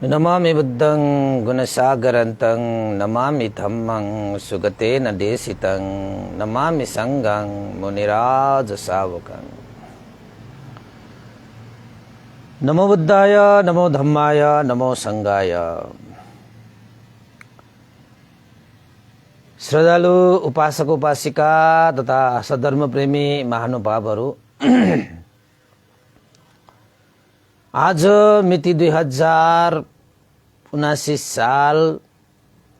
नमामि बुद्धं गुणसागरन्तं नमामि धम्मं सुगतेन देशितं नमामि संघं मुनिराजसावकं। नमो बुद्धाय नमो धम्माय नमो संघाय। श्रद्धालु उपासक उपासिका तथा सधर्म प्रेमी महानुभावहरू, आज मिति 2079 साल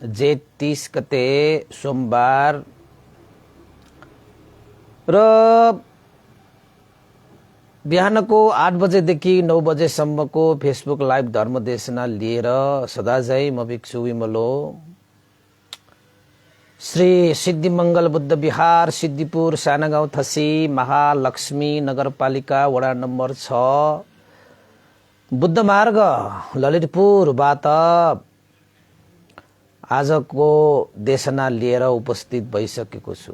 जेठ 30 गते सोमबार र बिहानको 8 बजेदेखि 9 बजेसम्मको फेसबुक लाइभ धर्मदेशना लिएर सदाझै म भिक्षु विमलो श्री सिद्धिमंगल बुद्ध विहार सिद्धिपुर सानागाउँ थसी महालक्ष्मी नगरपालिका वडा नम्बर 6 बुद्ध मार्ग ललितपुरबाट आजको देशना लिएर उपस्थित भइसकेको छु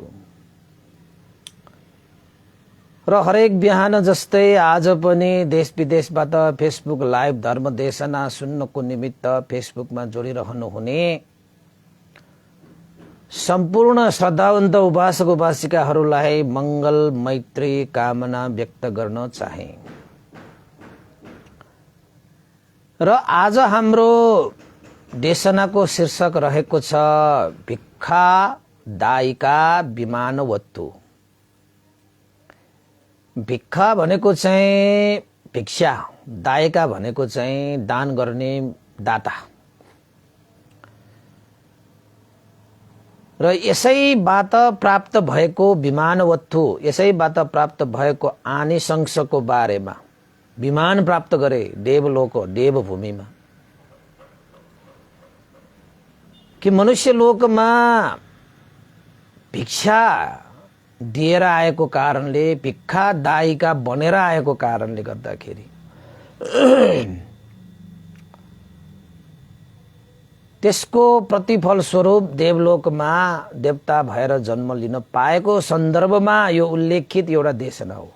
र हरेक बिहान जस्तै आज पनि देश विदेशबाट फेसबुक लाइभ धर्म देशना सुन्नको निमित्त फेसबुकमा जोडिरहनु हुने सम्पूर्ण श्रद्धावन्त उपासक उपासिकाहरूलाई मंगल मैत्री कामना व्यक्त गर्न चाहे। र आज हाम्रो देशनाको शीर्षक रहेको छ भिक्षा दायिका विमानवत्तु। भिक्षा भनेको चाहिँ भिक्षा, दायिका भनेको चाहिँ दान गर्ने दाता। र यसैबाट प्राप्त भएको विमानवत्तु, यसैबाट प्राप्त भएको आनिशंसको बारेमा विमान प्राप्त गरे देवलोक देवभूमिमा कि मनुष्य लोकमा भिक्षा दिएर आएको कारणले, भिक्षा दायिका बनेर आएको कारणले गर्दाखेरि त्यसको प्रतिफल स्वरूप देवलोकमा देवता भएर जन्म लिन पाएको सन्दर्भमा यो उल्लेखित एउटा देशना हो।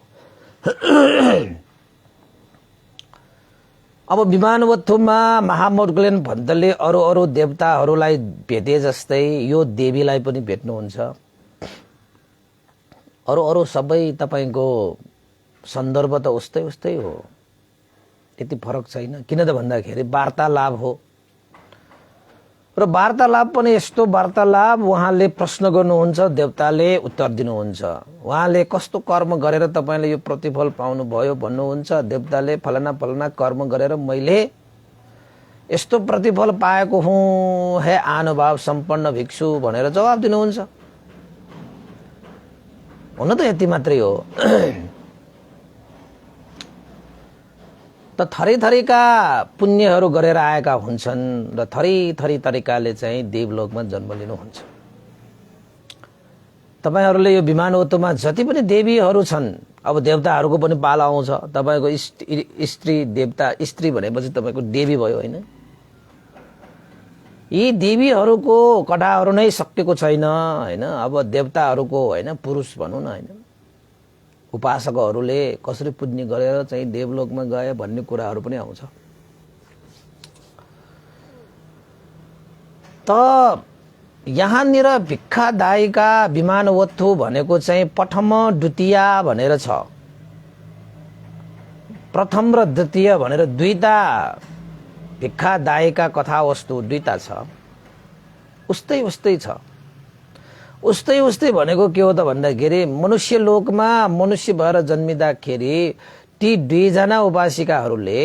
अब विमानवत्तुमा महामौट ग्लेन भन्तले अरू देवताहरूलाई भेटे जस्तै यो देवीलाई पनि भेट्नुहुन्छ। अरू सबै तपाईको सन्दर्भ त उस्तै उस्तै हो, यति फरक छैन। किन त भन्दाखेरि वार्तालाप हो र वार्तालाप पनि यस्तो वार्तालाप उहाँले प्रश्न गर्नुहुन्छ, देवताले उत्तर दिनुहुन्छ। उहाँले कस्तो कर्म गरेर तपाईले यो प्रतिफल पाउनु भयो भन्नुहुन्छ, देवताले फलाना फलाना कर्म गरेर मैले यस्तो प्रतिफल पाएको हुँ हे आनुभाव सम्पन्न भिक्षु भनेर जवाब दिनुहुन्छ। हुन त यति मात्रै हो। त थरीथरीका पुण्यहरू गरेर आएका हुन्छन् र थरी तरिकाले चाहिँ देवलोकमा जन्म लिनुहुन्छ। तपाईहरुले यो विमानवत्तुमा जति पनि देवीहरू छन्, अब देवताहरूको पनि पाला आउँछ। तपाईको स्त्री देवता, स्त्री भनेपछि तपाईको देवी भयो हैन। यी देवीहरूको कथाहरू नै सकेको छैन हैन। अब देवताहरूको हैन, पुरुष भनौं न हैन, उपासकहरूले कसरी पुण्य गरेर चाहिँ देवलोकमा गए भन्ने कुराहरू पनि आउँछ। त यहाँनिर भिक्षा दायिका विमानवत्तु भनेको चाहिँ प्रथम द्वितीय भनेर छ। प्रथम र द्वितीय भनेर दुईटा भिक्षा दायिका कथा वस्तु दुईटा छ। उस्तै उस्तै छ। उस्तै उस्तै भनेको के हो त भन्दाखेरि मनुष्य लोकमा मनुष्य भएर जन्मिँदाखेरि ती दुईजना उपासिकाहरूले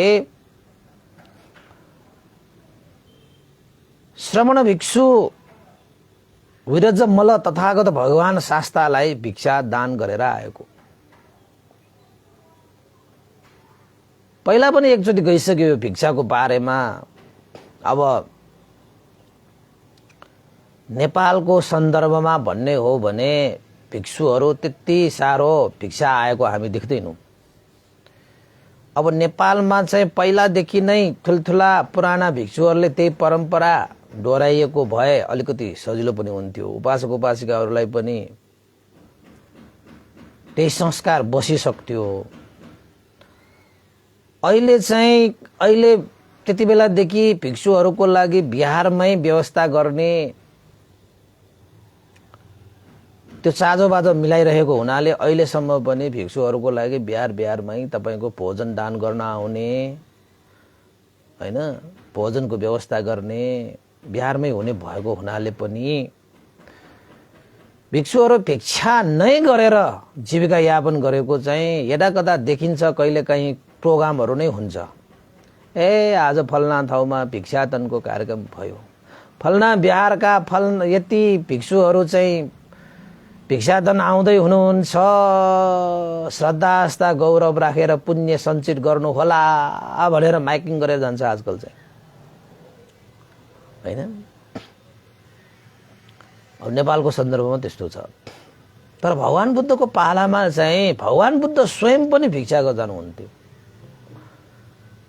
श्रमण भिक्षु विरजमल तथागत भगवान शास्तालाई भिक्षा दान गरेर आएको। पहिला पनि एकचोटि गइसक्यो यो भिक्षाको बारेमा। अब नेपालको सन्दर्भमा भन्ने हो भने भिक्षुहरू त्यति साह्रो भिक्षा आएको हामी देख्दैनौं। अब नेपालमा चाहिँ पहिलादेखि नै ठुलठुला पुराना भिक्षुहरूले त्यही परम्परा दोहोऱ्याइएको भए अलिकति सजिलो पनि हुन्थ्यो। उपासक उपासिकाहरूलाई पनि त्यही संस्कार बसिसक्थ्यो। अहिले त्यति बेलादेखि भिक्षुहरूको लागि बिहारमै व्यवस्था गर्ने त्यो चाँजो बाजो मिलाइरहेको हुनाले अहिलेसम्म पनि भिक्षुहरूको लागि बिहारमै तपाईको भोजन दान गर्न आउने हैन, भोजनको व्यवस्था गर्ने बिहारमै हुने भएको हुनाले पनि भिक्षुहरू भिक्षा नै गरेर जीविका यापन गरेको चाहिँ यदाकदा देखिन्छ। कहिलेकाहीँ प्रोग्रामहरू नै हुन्छ, आज फलना ठाउँमा भिक्षाटनको कार्यक्रम भयो, फलना बिहारका यति भिक्षुहरू चाहिँ भिक्षाटन आउँदै हुनुहुन्छ, श्रद्धा आस्था गौरव राखेर पुण्य सञ्चित गर्नु होला भनेर माइकिङ गरेर जान्छ आजकल चाहिँ हैन। अब नेपालको सन्दर्भमा त्यस्तो छ। तर भगवान बुद्धको पालामा चाहिँ भगवान बुद्ध स्वयं पनि भिक्षा जानुहुन्थ्यो।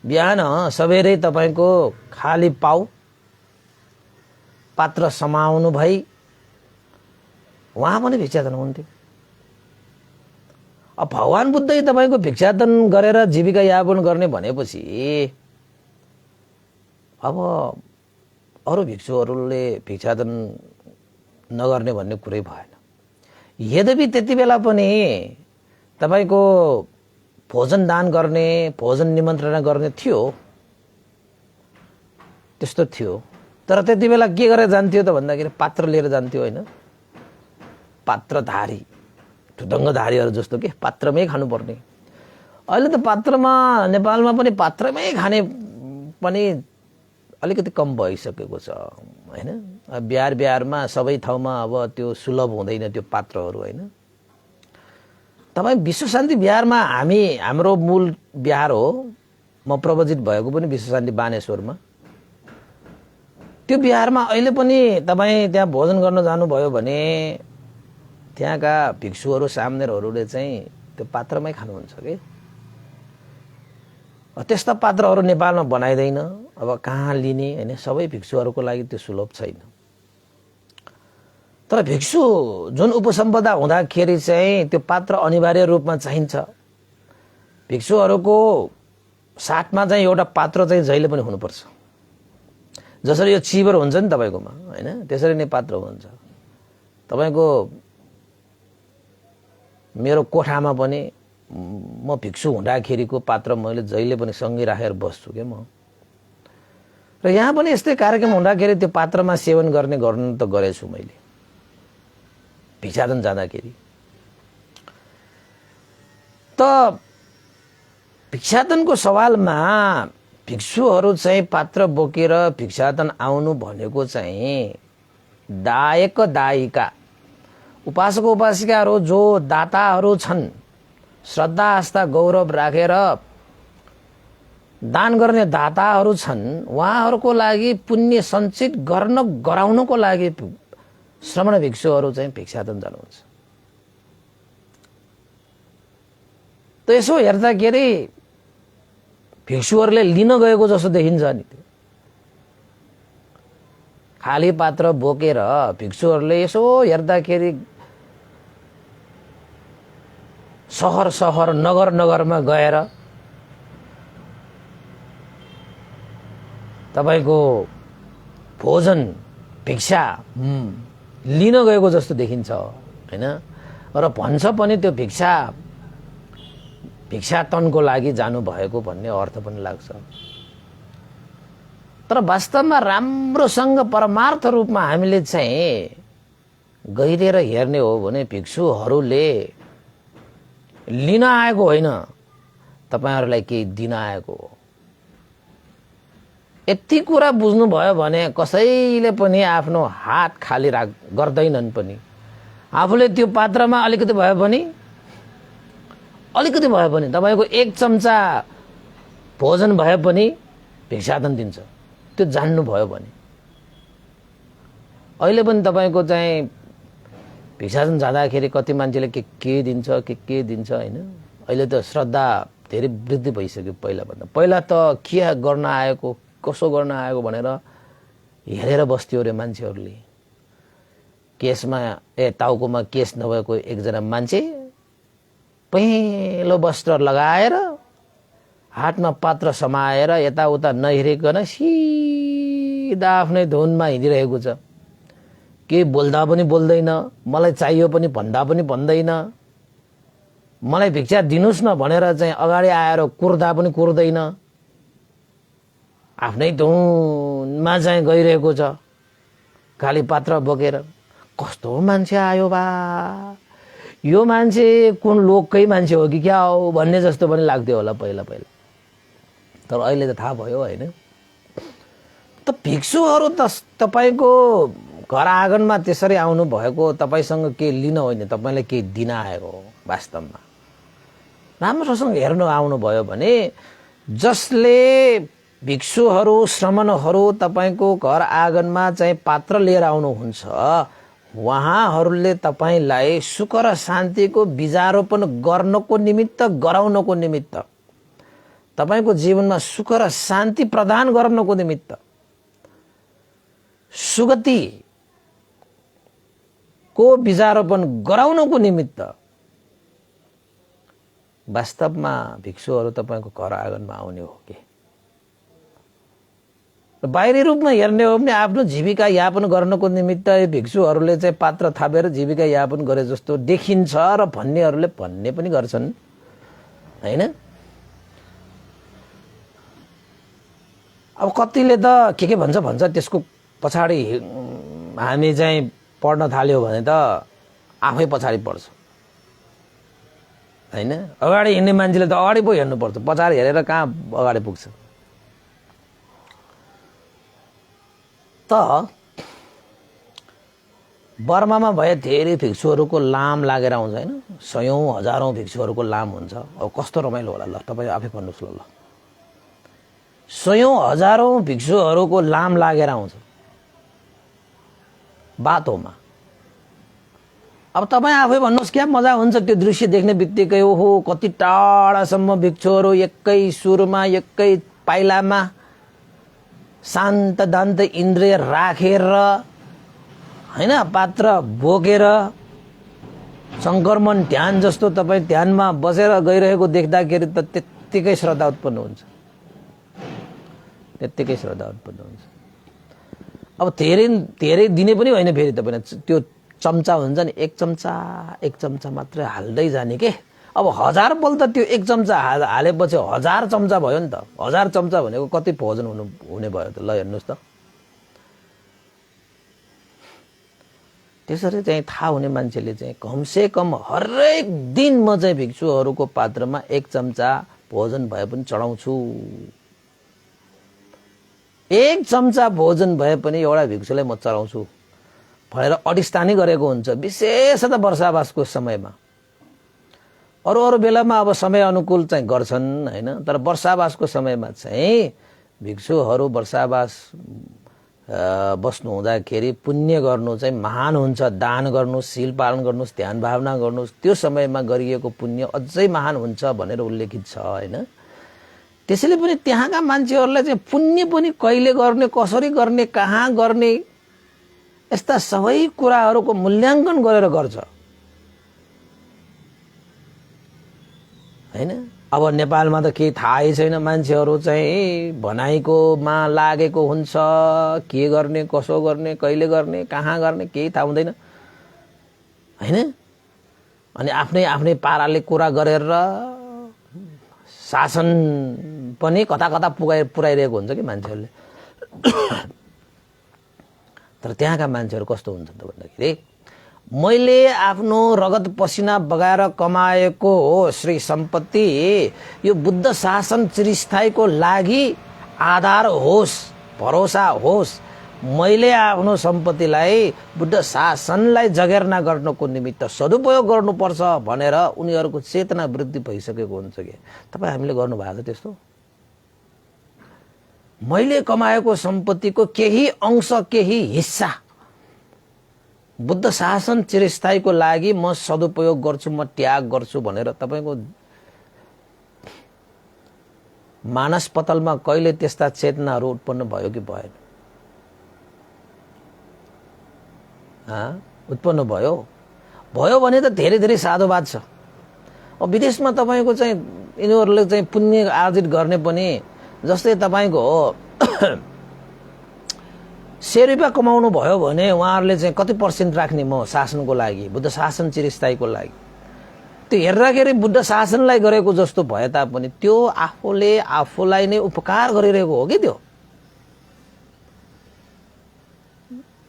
बिहान सबेरै तपाईको खाली पात्र समाउनु भई उहाँ पनि भिक्षाटन हुन्थ्यो। अब भगवान बुद्धै तपाईको भिक्षाटन गरेर जीविका यापन गर्ने भनेपछि अब अरू भिक्षुहरूले भिक्षाटन नगर्ने भन्ने कुरै भएन। यद्यपि त्यति बेला पनि तपाईको भोजन दान गर्ने, भोजन निमन्त्रणा गर्ने थियो, त्यस्तो थियो। तर त्यति बेला के गरेर जान्थ्यो त भन्दाखेरि पात्र लिएर जान्थ्यो हैन। पात्रधारी ढुङ्गाधारीहरू जस्तो के पात्रमै खानुपर्ने। अहिले त पात्रमा नेपालमा पनि पात्रमै खाने पनि अलिकति कम भइसकेको छ हैन। बिहारमा सबै ठाउँमा अब त्यो सुलभ हुँदैन त्यो पात्रहरू हैन। तपाईँ विश्वशान्ति बिहारमा हाम्रो मूल बिहार हो, म प्रवजित भएको पनि विश्वशान्ति बानेश्वरमा। त्यो बिहारमा अहिले पनि तपाईँ त्यहाँ भोजन गर्न जानुभयो भने त्यहाँका भिक्षुहरू सामनेरहरूले चाहिँ त्यो पात्रमै खानुहुन्छ के। त्यस्ता पात्रहरू नेपालमा बनाइदैन। अब कहाँ लिने हैन, सबै भिक्षुहरूको लागि त्यो सुलभ छैन। तर भिक्षु जुन उपसम्पदा हुँदाखेरि चाहिँ त्यो पात्र अनिवार्य रूपमा चाहिन्छ। भिक्षुहरूको साथमा चाहिँ एउटा पात्र चाहिँ जहिले पनि हुनुपर्छ। जसरी यो चिबर हुन्छ नि तपाईकोमा हैन, त्यसरी नै पात्र हुन्छ। तपाईको मेरो कोठामा पनि म भिक्षु हुँदाखेरिको पात्र मैले जहिले पनि सँगै राखेर बस्छु के म। र यहाँ पनि यस्तै कार्यक्रम हुँदाखेरि त्यो पात्रमा सेवन गर्नु त गरेछु मैले भिक्षाटन जाँदाखेरि। त भिक्षाटनको सवालमा भिक्षुहरू चाहिँ पात्र बोकेर भिक्षाटन आउनु भनेको चाहिँ दायक दायिका उपासक उपासिकाहरू जो दाताहरू छन्, श्रद्धा आस्था गौरव राखेर दान गर्ने दाताहरू छन्, उहाँहरूको लागि पुण्य सञ्चित गराउनको लागि श्रमण भिक्षुहरू चाहिँ भिक्षाटन जानुहुन्छ। त यसो हेर्दाखेरि भिक्षुहरूले लिन गएको जस्तो देखिन्छ नि। खाली पात्र बोकेर भिक्षुहरूले यसो हेर्दाखेरि सहर नगरमा गएर तपाईको भोजन भिक्षा लिन गएको जस्तो देखिन्छ हैन। र भन्छ पनि त्यो भिक्षाटनको लागि जानु भएको भन्ने अर्थ पनि लाग्छ। तर वास्तवमा राम्रोसँग परमार्थ रूपमा हामीले चाहिँ गहिरेर हेर्ने हो भने भिक्षुहरूले लिन आएको होइन, तपाईहरुलाई केही दिन आएको हो। यति कुरा बुझ्नुभयो भने कसैले पनि आफ्नो हात खाली गर्दैनन् पनि। आफूले त्यो पात्रमा अलिकति भए पनि तपाईको एक चम्चा भोजन भए पनि भिक्षाटन दिन्छ, त्यो जान्नु भयो भने। अहिले पनि तपाईको चाहिँ भिक्षाटन जाँदाखेरि कति मान्छेले के दिन्छ हैन। अहिले त श्रद्धा धेरै वृद्धि भइसक्यो पहिला भन्दा। पहिला त के गर्न आएको कसो गर्न आएको भनेर हेरेर बस्थ्यो रे मान्छेहरूले। केसमा टाउकोमा केस नभएको एकजना मान्छे पहेँलो वस्त्र लगाएर हातमा पात्र समाएर यताउता नहेरिकन सिधा आफ्नै धुनमा हिँडिरहेको छ। के बोल्दा पनि बोल्दैन, मलाई चाहियो पनि भन्दा पनि भन्दैन, मलाई भिक्षा दिनुस् न भनेर चाहिँ अगाडि आएर कुर्दा पनि कुर्दैन, आफ्नै धुनमा चाहिँ गइरहेको छ खाली पात्र बोकेर। कस्तो मान्छे आयो बा, यो मान्छे कुन लोककै मान्छे हो कि क्या हो भन्ने जस्तो पनि लाग्थ्यो होला पहिला पहिला। तर अहिले त थाहा भयो होइन। त भिक्षुहरू त तपाईँको घर आँगनमा त्यसरी आउनु भएको तपाईँसँग के लिन होइन, तपाईँलाई केही दिन आएको हो। वास्तवमा राम्रोसँग हेर्नु आउनुभयो भने जसले भिक्षुहरू श्रमणहरू तपाईँको घर आँगनमा चाहिँ पात्र लिएर आउनुहुन्छ, उहाँहरूले तपाईँलाई सुख र शान्तिको बीजारोपण गर्नको निमित्त, गराउनको निमित्त, तपाईँको जीवनमा सुख र शान्ति प्रदान गर्नको निमित्त, सुगतिको बीजारोपण गराउनको निमित्त वास्तवमा भिक्षुहरू तपाईँको घर आँगनमा आउने हो कि। बाहिरी रूपमा हेर्ने हो भने आफ्नो जीविका यापन गर्नको निमित्त भिक्षुहरूले चाहिँ पात्र थापेर जीविका यापन गरे जस्तो देखिन्छ र भन्नेहरूले भन्ने पनि गर्छन् हैन। अब कतिले त के भन्छ त्यसको पछाडि हामी चाहिँ पढ्न थाल्यो भने त आफै पछाडि पर्छ हैन। अगाडि हिँड्ने मान्छेले त अगाडि पो हेर्नुपर्छ, पछाडि हेरेर कहाँ अगाडि पुग्छ। त बर्मामा भए धेरै भिक्षुहरूको लाम लागेर आउँछ हैन, सयौं हजारौं भिक्षुहरूको लाम हुन्छ। अब कस्तो रमाइलो होला ल, तपाईँ आफै भन्नुहोस् ल। सयौं हजारौं भिक्षुहरूको लाम लागेर आउँछ बाटोमा। अब तपाईँ आफै भन्नुहोस् क्या मजा हुन्छ त्यो दृश्य देख्ने बित्तिकै। ओहो कति टाढासम्म भिक्षुहरू एकै सुरमा एकै पाइलामा शान्त दान्त इन्द्रिय राखेर हैन, पात्र बोकेर संक्रमण ध्यान जस्तो तपाईँ ध्यानमा बसेर गइरहेको देख्दाखेरि त त्यत्तिकै श्रद्धा उत्पन्न हुन्छ, त्यत्तिकै श्रद्धा उत्पन्न हुन्छ। अब धेरै दिने पनि होइन फेरि तपाईँलाई त्यो चम्चा हुन्छ नि, एक चम्चा मात्रै हाल्दै जाने के। अब 1000 पल्ट त्यो एक चम्चा हालेपछि 1000 चम्चा भयो नि त। 1000 चम्चा भनेको कति भोजन हुने भयो त, ल हेर्नुहोस् त। त्यसरी चाहिँ थाहा हुने मान्छेले चाहिँ कमसे कम हरेक दिन म चाहिँ भिक्षुहरूको पात्रमा एक चम्चा भोजन भए पनि चढाउँछु। एक चम्चा भोजन भए पनि एउटा भिक्षुलाई म चढाउँछु भनेर अडिस्तानी गरेको हुन्छ, विशेषतः वर्षावासको समयमा। अरू बेलामा अब समय अनुकूल चाहिँ गर्छन् हैन, तर वर्षावासको समयमा चाहिँ भिक्षुहरू वर्षावास बस्नु हुँदाखेरि पुण्य गर्नु चाहिँ महान हुन्छ। दान गर्नुस्, शील पालन गर्नुस्, ध्यान भावना गर्नुस्, त्यो समयमा गरिएको पुण्य अझै महान हुन्छ भनेर उल्लेखित छ हैन। त्यसैले पनि त्यहाँका मान्छेहरूलाई चाहिँ पुण्य पनि कहिले गर्ने, कसरी गर्ने, कहाँ गर्ने, यस्ता सबै कुराहरूको मूल्याङ्कन गरेर गर्छ हैन। अब नेपालमा त केही थाहै छैन, मान्छेहरू चाहिँ भनाइकोमा लागेको हुन्छ, के गर्ने, कसो गर्ने, कहिले गर्ने, कहाँ गर्ने केही थाहा हुँदैन हैन। अनि आफ्नै पाराले कुरा गरेर शासन पनि कता पुर्याइरहेको हुन्छ कि मान्छेहरूले। तर त्यहाँका मान्छेहरू कस्तो हुन्छ त भन्दाखेरि, मैले आफ्नो रगत पसिना बगाएर कमाएको श्री सम्पत्ति यो बुद्ध शासन चिरस्थायीको लागि आधार होस्, भरोसा होस्। मैले आफ्नो सम्पत्तिलाई बुद्ध शासनलाई जगेर्ना गर्नको निमित्त सदुपयोग गर्नुपर्छ भनेर उनीहरूको चेतना वृद्धि भइसकेको हुन्छ कि। तपाईँ हामीले गर्नुभएको छ त्यस्तो? मैले कमाएको सम्पत्तिको केही अंश, केही हिस्सा बुद्ध शासन चिरस्थायीको लागि म सदुपयोग गर्छु, म त्याग गर्छु भनेर तपाईको मानस पतलमा कहिले त्यस्ता चेतनाहरू उत्पन्न भयो कि भएन? उत्पन्न भयो भने त धेरै साधुवाद छ। विदेशमा तपाईको चाहिँ यिनीहरूले चाहिँ पुण्य आर्जित गर्ने पनि जस्तै तपाईको 100 रुपैयाँ कमाउनु भयो भने उहाँहरूले चाहिँ कति % राख्ने म शासनको लागि, बुद्ध शासन चिरस्थायीको लागि। त्यो हेर्दाखेरि बुद्ध शासनलाई गरेको जस्तो भए तापनि त्यो आफूले आफूलाई नै उपकार गरिरहेको हो कि त्यो।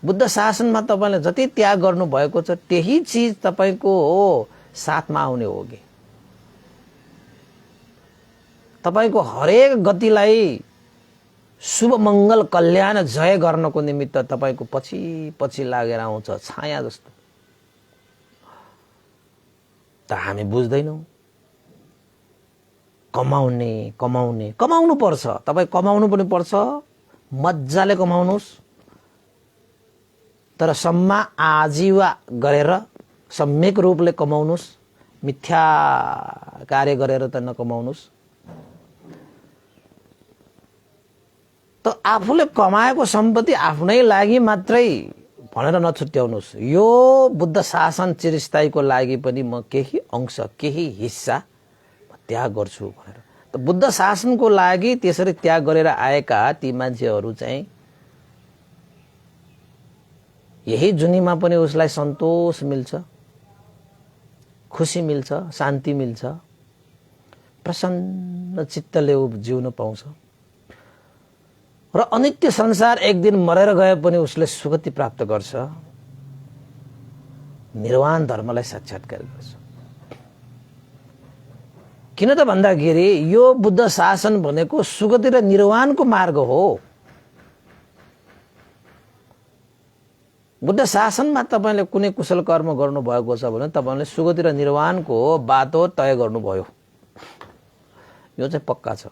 बुद्ध शासनमा तपाईले जति त्याग गर्नु भएको छ त्यही चीज तपाईको हो साथमा आउने हो कि। तपाईको हरेक गतिलाई शुभ मंगल कल्याण जय गर्नको निमित्त तपाईको पछि पछि लागेर आउँछ छाया जस्तो। त हामी बुझ्दैनौं। कमाउने कमाउने कमाउनु पर्छ, तपाई कमाउनु पनि पर्छ, मज्जाले कमाउनुस्, तर सम्मा आजीवा गरेर सम्यक रूपले कमाउनुस्, मिथ्या कार्य गरेर त नकमाउनुस्। त आफूले कमाएको सम्पत्ति आफ्नै लागि मात्रै भनेर नछुट्याउनुस्। यो बुद्ध शासन चिरस्थायीको लागि पनि म केही अंश केही हिस्सा त्याग गर्छु भनेर। त बुद्ध शासनको लागि त्यसरी त्याग गरेर आएका ती मान्छेहरू चाहिँ यही जुनीमा पनि उसलाई सन्तोष मिल्छ, खुशी मिल्छ, शान्ति मिल्छ, प्रसन्न चित्तले जिउन पाउँछ र अनित्य संसार एक दिन मरेर गए पनि उसले सुगति प्राप्त गर्छ, निर्वाण धर्मलाई साक्षात्कार गर्छ। किन त भन्दाखेरि यो बुद्ध शासन भनेको सुगति र निर्वाणको मार्ग हो। बुद्ध शासनमा तपाईले कुनै कुशल कर्म गर्नु भएको छ भने तपाईले सुगति र निर्वाणको बाटो तय गर्नुभयो, यो चाहिँ पक्का छ।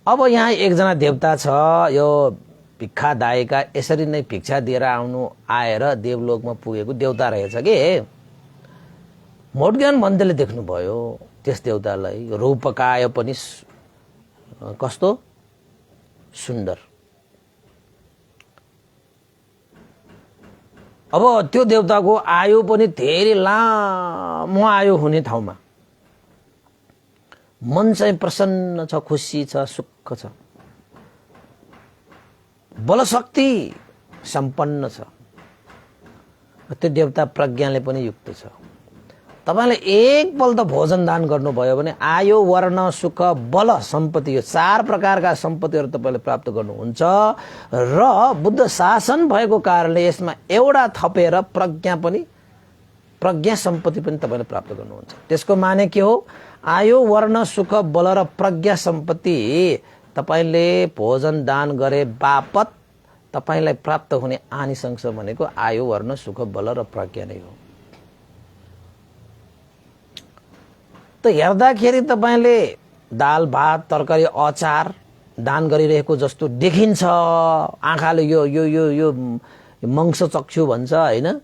अब यहाँ एकजना देवता छ, यो भिक्षा दायका यसरी नै भिक्षा दिएर आएर देवलोकमा पुगेको देवता रहेछ के। मोटज्ञान भन्तेले देख्नुभयो त्यस देवतालाई, रूपकाय पनि कस्तो सुन्दर। अब त्यो देवताको आयु पनि धेरै लामो आयु हुने ठाउँमा मन चाहिँ प्रसन्न छ, खुशी छ, सुख छ, बलशक्ति सम्पन्न छ। त्यो देवता प्रज्ञाले पनि युक्त छ। तपाईले एक पल त भोजन दान गर्नुभयो भने आयु, वर्ण, सुख, बल, सम्पत्ति, यो 4 प्रकारका सम्पत्तिहरू तपाईले प्राप्त गर्नुहुन्छ र बुद्ध शासन भएको कारणले यसमा एउटा थपेर प्रज्ञा सम्पत्ति पनि तपाईले प्राप्त गर्नुहुन्छ। त्यसको माने के हो? आयु, वर्ण, सुख, बल र प्रज्ञा सम्पत्ति तपाईले भोजन दान गरे बापत तपाईलाई प्राप्त हुने आनिसंस भनेको आयु, वर्ण, सुख, बल र प्रज्ञा नै हो। त हेर्दाखेरि तपाईले दाल, भात, तरकारी, अचार दान गरिरहेको जस्तो देखिन्छ, आँखाले यो यो यो यो मंस चक्षु भन्छ हैन,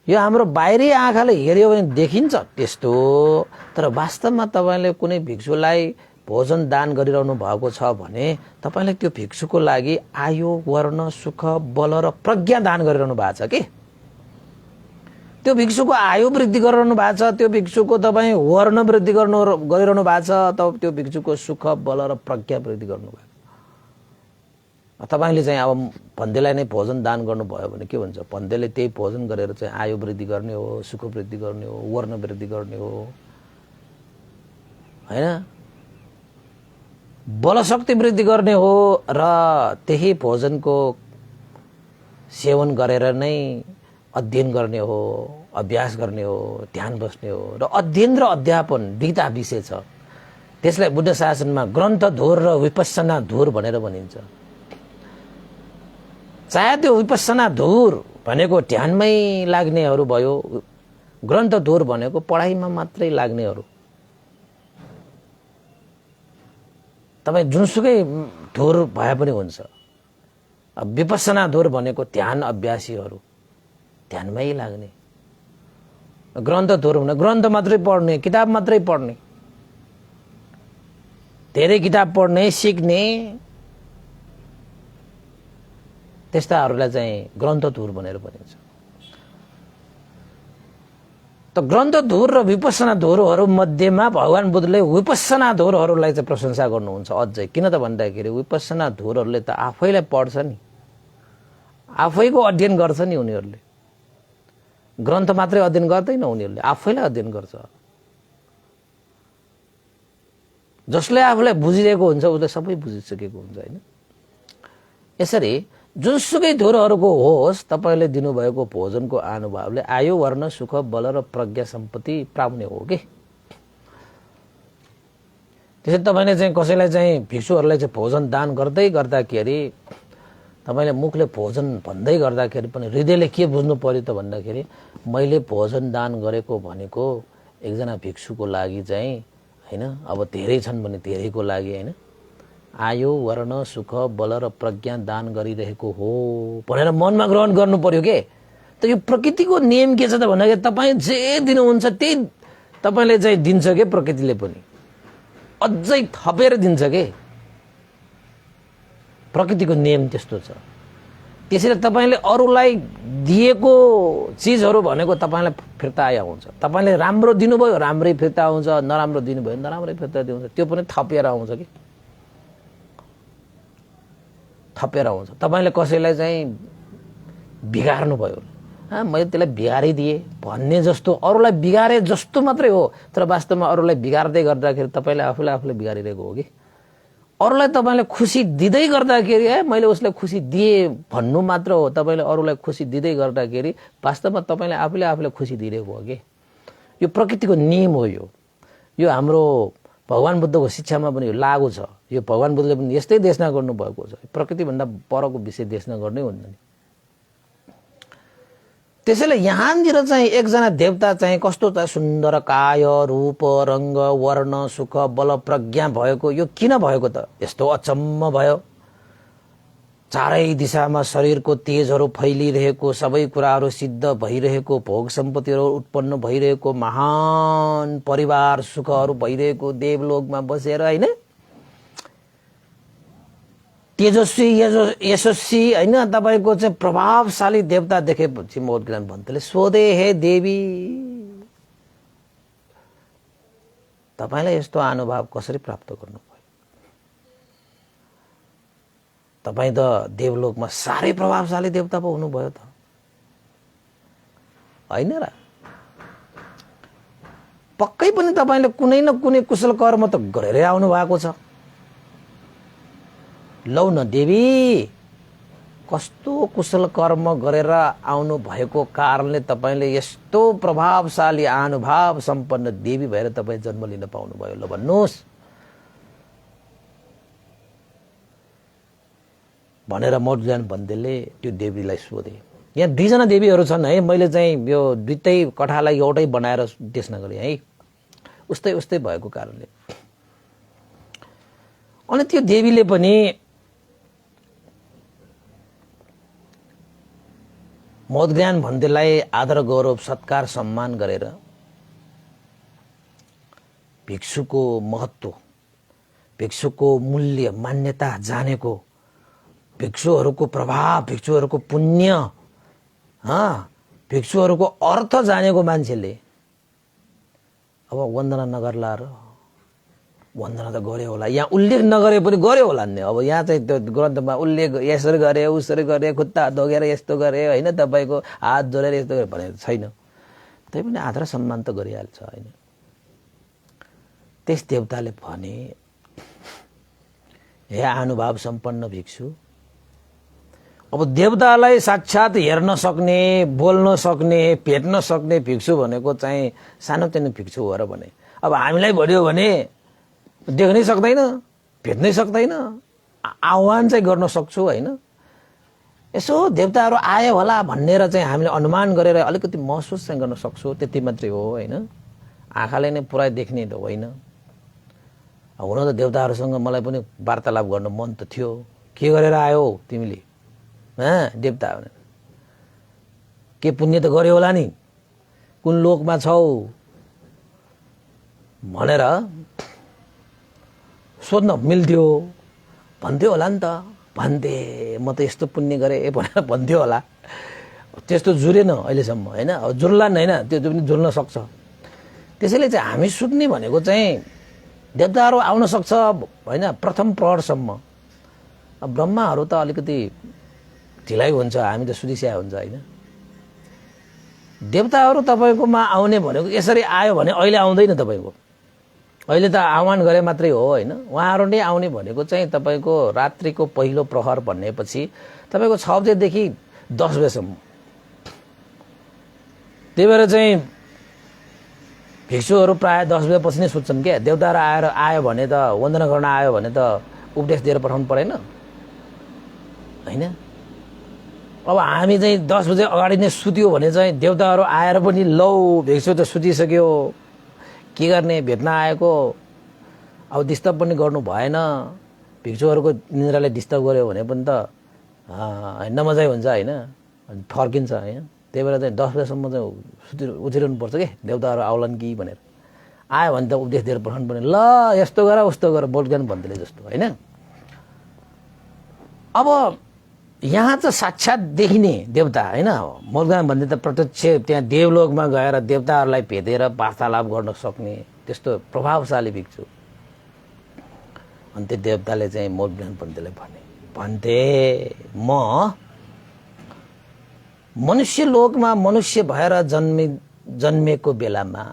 यो हाम्रो बाहिरी आँखाले हेर्यो भने देखिन्छ त्यस्तो। तर वास्तवमा तपाईले कुनै भिक्षुलाई भोजन दान गरिरहनु भएको छ भने तपाईले त्यो भिक्षुको लागि आयु, वर्ण, सुख, बल र प्रज्ञा दान गरिरहनु भएको छ के। त्यो भिक्षुको आयु वृद्धि गरिरहनु भएको छ, त्यो भिक्षुको तपाईँ वर्ण वृद्धि गरिरहनु भएको छ, त त्यो भिक्षुको सुख, बल र प्रज्ञा वृद्धि गर्नु भएको। तपाईले चाहिँ अब भन्देलाई नै भोजन दान गर्नुभयो भने के हुन्छ? भन्देले त्यही भोजन गरेर चाहिँ आयु वृद्धि गर्ने हो, सुख वृद्धि गर्ने हो, वर्ण वृद्धि गर्ने हो हैन, बलशक्ति वृद्धि गर्ने हो र त्यही भोजनको सेवन गरेर नै अध्ययन गर्ने हो, अभ्यास गर्ने हो, ध्यान बस्ने हो। र अध्ययन र अध्यापन दुईटा विषय छ। त्यसलाई बुद्ध शासनमा ग्रन्थ धुर र विपස්සना धुर भनेर भनिन्छ। चाहे त्यो विपස්සना धुर भनेको ध्यानमै लाग्नेहरू भयो, ग्रन्थ धुर भनेको पढाइमा मात्रै लाग्नेहरू। तपाई जुनसुकै धुर भए पनि हुन्छ। अब विपස්සना धुर भनेको ध्यान अभ्यासीहरू, ध्यानमै लाग्ने। ग्रन्थ धुर भने ग्रन्थ मात्रै पढ्ने, किताब मात्रै पढ्ने, धेरै किताब पढ्ने, सिक्ने, त्यस्ताहरूलाई चाहिँ ग्रन्थ धुर भनेर भनिन्छ। त ग्रन्थ धुर र विपස්සना धुरहरू मध्येमा भगवान बुद्धले विपස්සना धुरहरूलाई चाहिँ प्रशंसा गर्नुहुन्छ अझै। किन त भन्दाखेरि विपස්සना धुरहरूले त आफैलाई पढ्छ नि, आफैको अध्ययन गर्छ नि उनीहरूले। ग्रन्थ मात्रै अध्ययन गर्दैन उनीहरूले, आफैलाई अध्ययन गर्छ। जसले आफूलाई बुझिरहेको हुन्छ उसले सबै बुझिसकेको हुन्छ हैन। यसरी जुनसुकै धुरहरूको होस् तपाईले दिनुभएको भोजनको अनुभवले आयु वर्ण सुख बल र प्रज्ञा सम्पत्ति पाउने हो के। त्यसैले तपाईले चाहिँ कसैलाई चाहिँ भिक्षुहरूलाई चाहिँ भोजन दान गर्दै गर्दाखेरि तपाईले मुखले भोजन भन्दै गर्दाखेरि पनि हृदयले के बुझ्नु पर्यो त भन्दाखेरि मैले भोजन दान गरेको भनेको एकजना भिक्षुको लागि चाहिँ हैन, अब धेरै छन् भने धेरैको लागि हैन, आयु वर्ण सुख बल र प्रज्ञा दान गरिरहेको हो भनेर मनमा ग्रहण गर्नु पर्यो के। त यो प्रकृतिको नियम के छ त भन्दाखेरि तपाईँ जे दिनुहुन्छ त्यही तपाईले चाहिँ दिन्छ के, प्रकृतिले पनि अझै थपेर दिन्छ के। प्रकृतिको नियम त्यस्तो छ। त्यसैले तपाईले अरूलाई दिएको चिजहरू भनेको तपाईलाई फिर्ता आउँछ। तपाईले राम्रो दिनुभयो राम्रै फिर्ता आउँछ, नराम्रो दिनुभयो नराम्रै फिर्ता दिन्छ। त्यो पनि थपेर आउँछ कि, थपेर आउँछ। तपाईले कसैलाई चाहिँ बिगार्नु भयो, मैले त्यसलाई बिगारिदिए भन्ने जस्तो अरूलाई बिगारे जस्तो मात्रै हो, तर वास्तवमा अरूलाई बिगार्दै गर्दाखेरि तपाईले आफूले बिगारिरहेको हो कि। अरूलाई तपाईले खुसी दिँदै गर्दाखेरि मैले उसलाई खुसी दिए भन्नु मात्र हो। तपाईले अरूलाई खुसी दिँदै गर्दाखेरि वास्तवमा तपाईले आफूले खुसी दिइरहेको हो कि। यो प्रकृतिको नियम हो। यो हाम्रो भगवान बुद्धको शिक्षामा पनि यो लागू छ। यो भगवान बुद्धले पनि यस्तै देशना गर्नुभएको छ। प्रकृतिभन्दा परको विषय देशना गर्नै हुँदैन। त्यसैले यहाँनिर चाहिँ एकजना देवता चाहिँ कस्तो त सुन्दर काय रूप रंग वर्ण सुख बल प्रज्ञा भएको, यो किन भएको त? यस्तो अचम्म भयो। चारै दिशामा शरीरको तेजहरू फैलिरहेको, सबै कुराहरू सिद्ध भइरहेको, भोग सम्पत्तिहरू उत्पन्न भइरहेको, महान परिवार सुखहरू भइरहेको, देवलोकमा बसेर हैन, तेजस्वी यशस्वी हैन, तपाईको चाहिँ प्रभावशाली देवता देखेपछि मोदग्लान भन्थले सोधे हे देवी तपाईलाई यस्तो अनुभव कसरी प्राप्त गर्नुभयो? तपाई त देवलोकमा साह्रै प्रभावशाली देवता पो हुनुभयो त हैन र? पक्कै पनि तपाईले कुनै न कुनै कुशल कर्म त गरेरै आउनु भएको छ। लौ न देवी, कस्तो कुशल कर्म गरेर आउनु भएको कारणले तपाईले यस्तो प्रभावशाली अनुभव सम्पन्न देवी भएर तपाई जन्म लिन पाउनु भयो, ल भन्नुस् भनेर मोदग्लान भन्देले त्यो देवीलाई सोधे। यहाँ दुईजना देवीहरू छन् है, मैले चाहिँ यो दुईटै कथालाई एउटै बनाएर देशना गरे है, उस्तै उस्तै भएको कारणले। अनि त्यो देवीले पनि मोदग्लान भन्देलाई आदर गौरव सत्कार सम्मान गरेर भिक्षुको महत्व, भिक्षुको मूल्य मान्यता जानेको, भिक्षुहरूको प्रभाव, भिक्षुहरूको पुण्य, भिक्षुहरूको अर्थ जानेको मान्छेले अब वन्दना नगर्ला र? वन्दना त गरे होला, यहाँ उल्लेख नगरे पनि गरे होला नि। अब यहाँ चाहिँ त्यो ग्रन्थमा उल्लेख यसरी गरे उसरी गरे खुट्टा धोगेर यस्तो गरे हैन, तपाईको हात जोडेर यस्तो गरे भनेको छैन। तै पनि आदर सम्मान त गरिहाल्छ हैन। त्यस देवताले भने हे अनुभव सम्पन्न भिक्षु, अब देवतालाई साक्षात हेर्न सक्ने, बोल्न सक्ने, भेट्न सक्ने भिक्षु भनेको चाहिँ सानोतिनो भिक्षु हो र भने। अब हामीलाई भन्यो भने देख्नै सक्दैन, भेट्नै सक्दैन, आह्वान चाहिँ गर्न सक्छु हैन। यसो देवताहरू आए होला भनेर चाहिँ हामीले अनुमान गरेर अलिकति महसुस चाहिँ गर्न सक्छु, त्यति मात्रै हो हैन। आँखाले नै पुरै देख्ने त होइन। हुन त देवताहरूसँग मलाई पनि वार्तालाप गर्न मन त थियो। के गरेर आयो तिमीले देवता भनेर? के पुण्य त गर्यो होला नि, कुन लोकमा छौ भनेर सोध्न मिल्थ्यो, भन्थ्यो होला नि त। भन्थे म त यस्तो पुण्य गरेँ भनेर भन्थ्यो होला त्यस्तो जुरेन अहिलेसम्म होइन, जुर्लान् होइन, त्यो पनि जुर्न सक्छ। त्यसैले चाहिँ हामी सुत्ने भनेको चाहिँ देवताहरू आउन सक्छ होइन प्रथम प्रहरसम्म। ब्रह्माहरू त अलिकति ढिलाइ हुन्छ, हामी त सुदिस्या हुन्छ होइन। देवताहरू तपाईँकोमा आउने भनेको यसरी आयो भने अहिले आउँदैन तपाईँको, अहिले त आह्वान गरे मात्रै हो होइन। उहाँहरू नै आउने भनेको चाहिँ तपाईँको रात्रिको पहिलो प्रहर भनेपछि तपाईँको 6 बजेदेखि 10 बजेसम्म। त्यही भएर चाहिँ भिक्षुहरू प्रायः 10 बजेपछि नै सुत्छन् क्या। देवताहरू आयो भने त वन्दना गर्न आयो भने त उपदेश दिएर पठाउनु परेन होइन। अब हामी चाहिँ 10 बजे अगाडि नै सुत्यो भने चाहिँ देवताहरू आएर पनि लौ भिक्षु त सुतिसक्यो, के गर्ने, भेट्न आएको, अब डिस्टर्ब पनि गर्नु भएन। भिक्षुहरूको निन्द्राले डिस्टर्ब गर्यो भने पनि त नमजै हुन्छ होइन, फर्किन्छ होइन। त्यही भएर चाहिँ 10 बजेसम्म चाहिँ उठिरहनु पर्छ कि देवताहरू आउलान् कि भनेर। आयो भने त उपदेश दिएर पठाउनु पर्ने, ल यस्तो गर उस्तो गर बोलज्ञान भन्दैले जस्तो होइन। अब यहाँ चाहिँ साक्षात् देखिने देवता होइन, बोलज्ञान भन्दै त प्रत्यक्ष त्यहाँ देवलोकमा गएर देवताहरूलाई भेटेर वार्तालाप गर्न सक्ने त्यस्तो प्रभावशाली भिक्षु। अनि त्यो देवताले चाहिँ बोलज्ञान पण्डितलाई भन्थे म मनुष्य लोकमा मनुष्य भएर जन्मेको बेलामा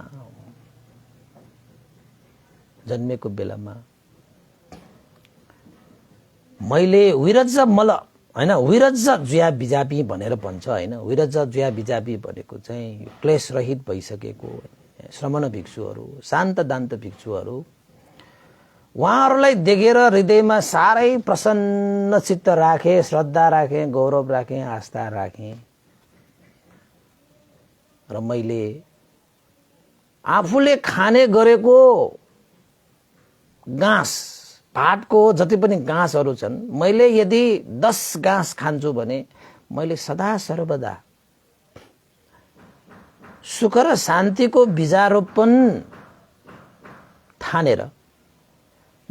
मैले विरज मल होइन, विरज जुया बिजापी भनेर भन्छ होइन। विरज जुया बिजापी भनेको चाहिँ क्लेश रहित भइसकेको श्रमण भिक्षुहरू, शान्त दान्त भिक्षुहरू, उहाँहरूलाई देखेर हृदयमा साह्रै प्रसन्न चित्त राखे, श्रद्धा राखे, गौरव राखे, आस्था राखे। र मैले आफूले खाने गरेको घाँस भातको जति पनि घाँसहरू छन्, मैले यदि 10 घाँस खान्छु भने मैले सदा सर्वदा सुख र शान्तिको बीजारोपण ठानेर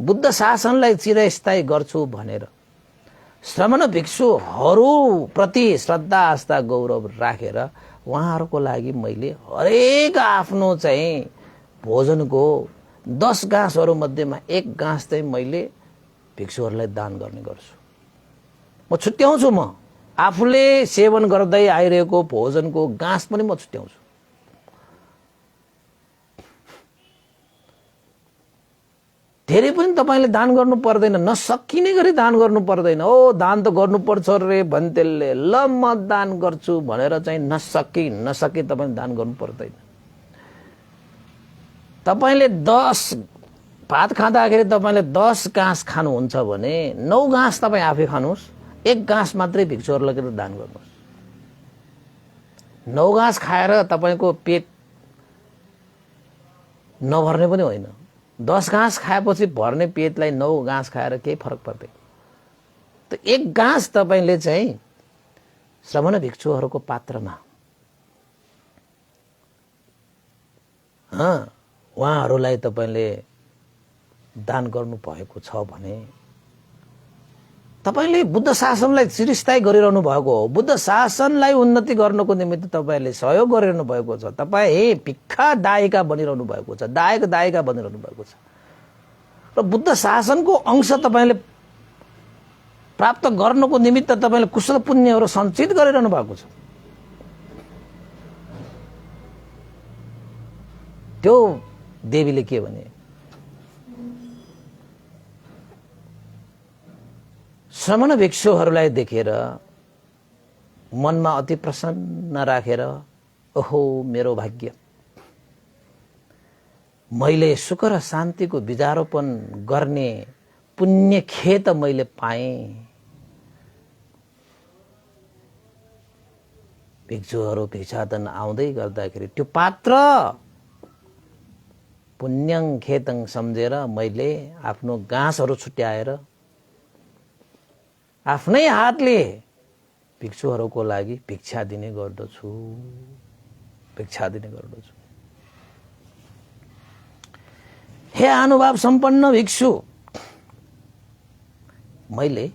बुद्ध शासनलाई चिरस्थायी गर्छु भनेर श्रमण भिक्षुहरूप्रति श्रद्धा आस्था गौरव राखेर उहाँहरूको लागि मैले हरेक आफ्नो चाहिँ भोजनको 10 घाँसहरू मध्येमा 1 घाँस चाहिँ मैले भिक्षुहरूलाई दान गर्ने गर्छु। म छुट्याउँछु, म आफूले सेवन गर्दै आइरहेको भोजनको घाँस पनि म छुट्याउँछु। धेरै पनि तपाईले दान गर्नु पर्दैन, नसकिने गरी दान गर्नु पर्दैन। ओ दान त गर्नुपर्छ रे भन्तेले ल म दान गर्छु भनेर चाहिँ नसकी तपाईले दान गर्नु पर्दैन। तपाईले 10 भात खाँदाखेरि तपाईले 10 घाँस खानुहुन्छ भने 9 घाँस तपाईँ आफै खानुहोस्, 1 घाँस मात्रै भिक्षुहरूलाई दान गर्नुहोस्। 9 घाँस खाएर तपाईको पेट नभर्ने पनि होइन, 10 घाँस खाएपछि भर्ने पेटलाई 9 घाँस खाएर केही फरक पर्दैन। त 1 घाँस तपाईले चाहिँ श्रमण भिक्षुहरूको पात्रमा उहाँहरूलाई तपाईले दान गर्नु भएको छ भने तपाईले बुद्ध शासनलाई चिरस्थायी गरिरहनु भएको हो। बुद्ध शासनलाई उन्नति गर्नको निमित्त तपाईले सहयोग गरिरहनु भएको छ। तपाई भिक्षा दायिका बनिरहनु भएको छ, दायिका बनिरहनु भएको छ। र बुद्ध शासनको अंश तपाईले प्राप्त गर्नको निमित्त तपाईले कुशल पुण्यहरू सञ्चित गरिरहनु भएको छ। त्यो देवीले के भने, श्रमण भिक्षुहरूलाई देखेर मनमा अति प्रसन्न राखेर ओहो मेरो भाग्य, मैले सुख र शान्तिको बीजारोपण गर्ने पुण्य खेत मैले पाएँ। भिक्षुहरू भिक्षाटन आउँदै गर्दाखेरि त्यो पात्र पुण्यं खेतं सम्झेर मैले आफ्नो घाँसहरू छुट्याएर आफ्नै हातले भिक्षुहरूको लागि भिक्षा दिने गर्दछु। हे अनुभाव सम्पन्न भिक्षु, मैले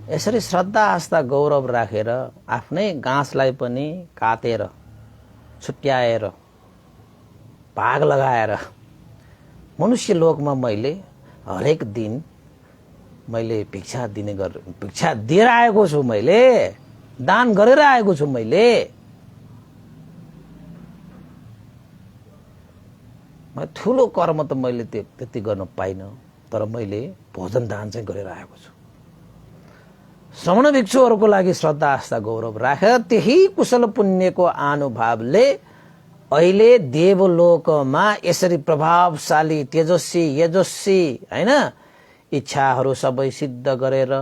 यसरी श्रद्धा आस्था गौरव राखेर आफ्नै गाँसलाई पनि काटेर छुट्याएर भाग लगाएर मनुष्य लोकमा मैले हरेक दिन मैले भिक्षा दिएर आएको छु, मैले दान गरेर आएको छु। मैले ठुलो कर्म त मैले त्यति गर्न पाइनँ, तर मैले भोजन दान चाहिँ गरेर आएको छु। श्रमण भिक्षुहरूको लागि श्रद्धा आस्था गौरव राखेर त्यही कुशल पुण्यको आनुभावले अहिले देवलोकमा यसरी प्रभावशाली तेजस्वी यजस्वी हैन इच्छाहरू सबै सिद्ध गरेर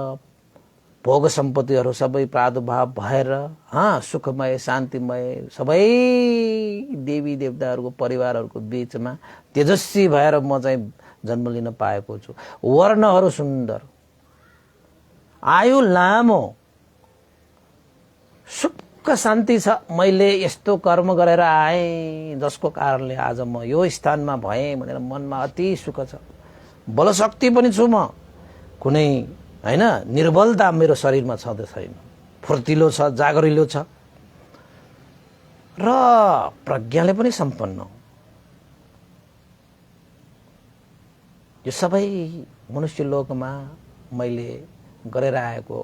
भोग सम्पत्तिहरू सबै प्रादुर्भाव भएर सुखमय शान्तिमय सबै देवी देवताहरूको परिवारहरूको बीचमा तेजस्वी भएर म चाहिँ जन्म लिन पाएको छु। वर्णहरू सुन्दर, आयु लामो, सुख शान्ति छ। मैले यस्तो कर्म गरेर आएँ जसको कारणले आज म यो स्थानमा भएँ भनेर मनमा अति सुख छ। बलशक्ति पनि छु म, कुनै हैन निर्बलता मेरो शरीरमा छँदै छैन, फुर्तिलो छ, जागरिलो छ र प्रज्ञाले पनि सम्पन्न। यो सबै मनुष्य लोकमा मैले गरेर आएको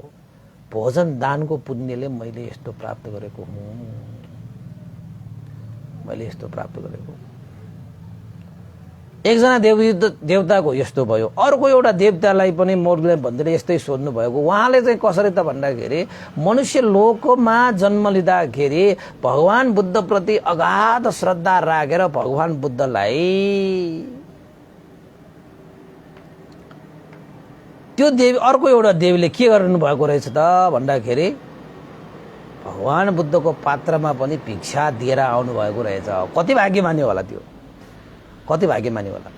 भोजन दानको पुण्यले मैले यस्तो प्राप्त गरेको हुँ, मैले यस्तो प्राप्त गरेको। एकजना देवताको यस्तो भयो, अर्को एउटा देवतालाई पनि मोरले भन्दै यस्तै सोध्नु भएको। उहाँले चाहिँ कसरी त भन्दाखेरि मनुष्य लोकमा जन्म लिँदाखेरि भगवान बुद्धप्रति अगाध श्रद्धा राखेर भगवान बुद्धलाई त्यो देवी अर्को एउटा देवीले के गर्नु भएको रहेछ त भन्दाखेरि भगवान बुद्धको पात्रमा पनि भिक्षा दिएर आउनु भएको रहेछ। कति भाग्यमानी होला त्यो, कति भाग्यमानी होला।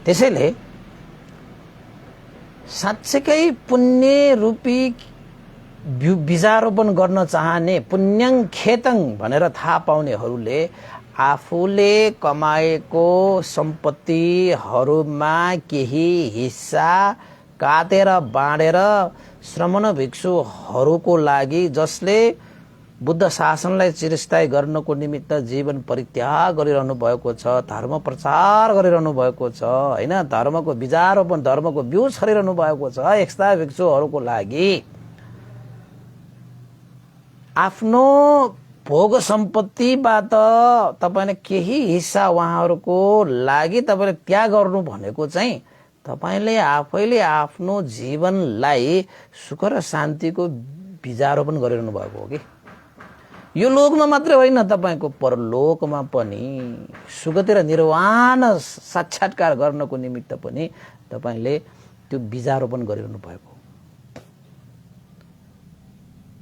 त्यसैले साँच्चैकै पुण्य रूपी बीजारोपण गर्न चाहने पुण्यं खेतङ भनेर थाहा पाउनेहरूले आफूले कमाएको सम्पत्तिहरूमा केही हिस्सा काटेर बाँडेर श्रमण भिक्षुहरूको लागि जसले बुद्ध शासनलाई चिरस्थायी गर्नको निमित्त जीवन परित्याग गरिरहनु भएको छ, धर्म प्रचार गरिरहनु भएको छ, हैन धर्मको बीजारोपण धर्मको बिउ छरिरहनु भएको छ, यस्ता भिक्षुहरूको लागि आफ्नो भोग सम्पत्तिबाट तपाईले केही हिस्सा उहाँहरूको लागि तपाईले त्याग गर्नु भनेको चाहिँ तपाईले आफैले आफ्नो जीवनलाई सुख र शान्तिको बीजारोपण गरिरहनु भएको हो कि। यो लोकमा मात्रै होइन, तपाईको परलोकमा पनि सुगति र निर्वाण साक्षात्कार गर्नको निमित्त पनि तपाईले त्यो बीजारोपण गरिरहनु भएको,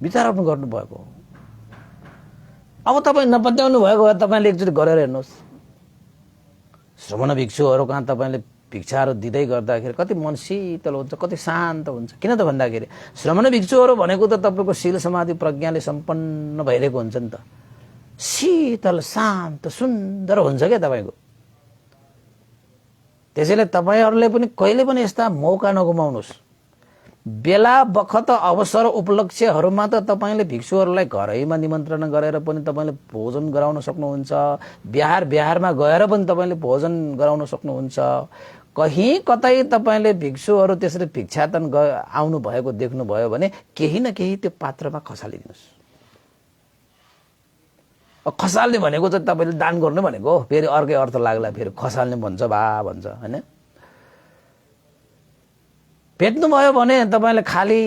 बीजारोपण गर्नु भएको। अब तपाईँ नपत्याउनु भएको भए तपाईँले एकचोटि गरेर हेर्नुहोस्। श्रमण भिक्षुहरू कहाँ तपाईँले भिक्षाहरू दिँदै गर्दाखेरि कति मन शीतल हुन्छ, कति शान्त हुन्छ। किन त भन्दाखेरि श्रमण भिक्षुहरू भनेको त तपाईँको शील समाधि प्रज्ञाले सम्पन्न भइरहेको हुन्छ नि त, शीतल शान्त सुन्दर हुन्छ क्या तपाईँको। त्यसैले तपाईँहरूले पनि कहिले पनि यस्ता मौका नगुमाउनुहोस्। बेला बखत अवसर उपलक्ष्यहरूमा त तपाईले भिक्षुहरूलाई घरैमा निमन्त्रणा गरेर पनि तपाईले भोजन गराउन सक्नुहुन्छ। बिहारमा गएर पनि तपाईले भोजन गराउन सक्नुहुन्छ। कहीँ कतै तपाईले भिक्षुहरू त्यसरी भिक्षाटन आउनु भएको देख्नुभयो भने केही न केही त्यो पात्रमा खसालिदिनुहोस्। खसाल्ने भनेको चाहिँ तपाईले दान गर्नु भनेको, फेरि अर्कै अर्थ लाग्ला, फेरि खसाल्ने भन्छ भन्छ हैन। भेट्नुभयो भने तपाईले खाली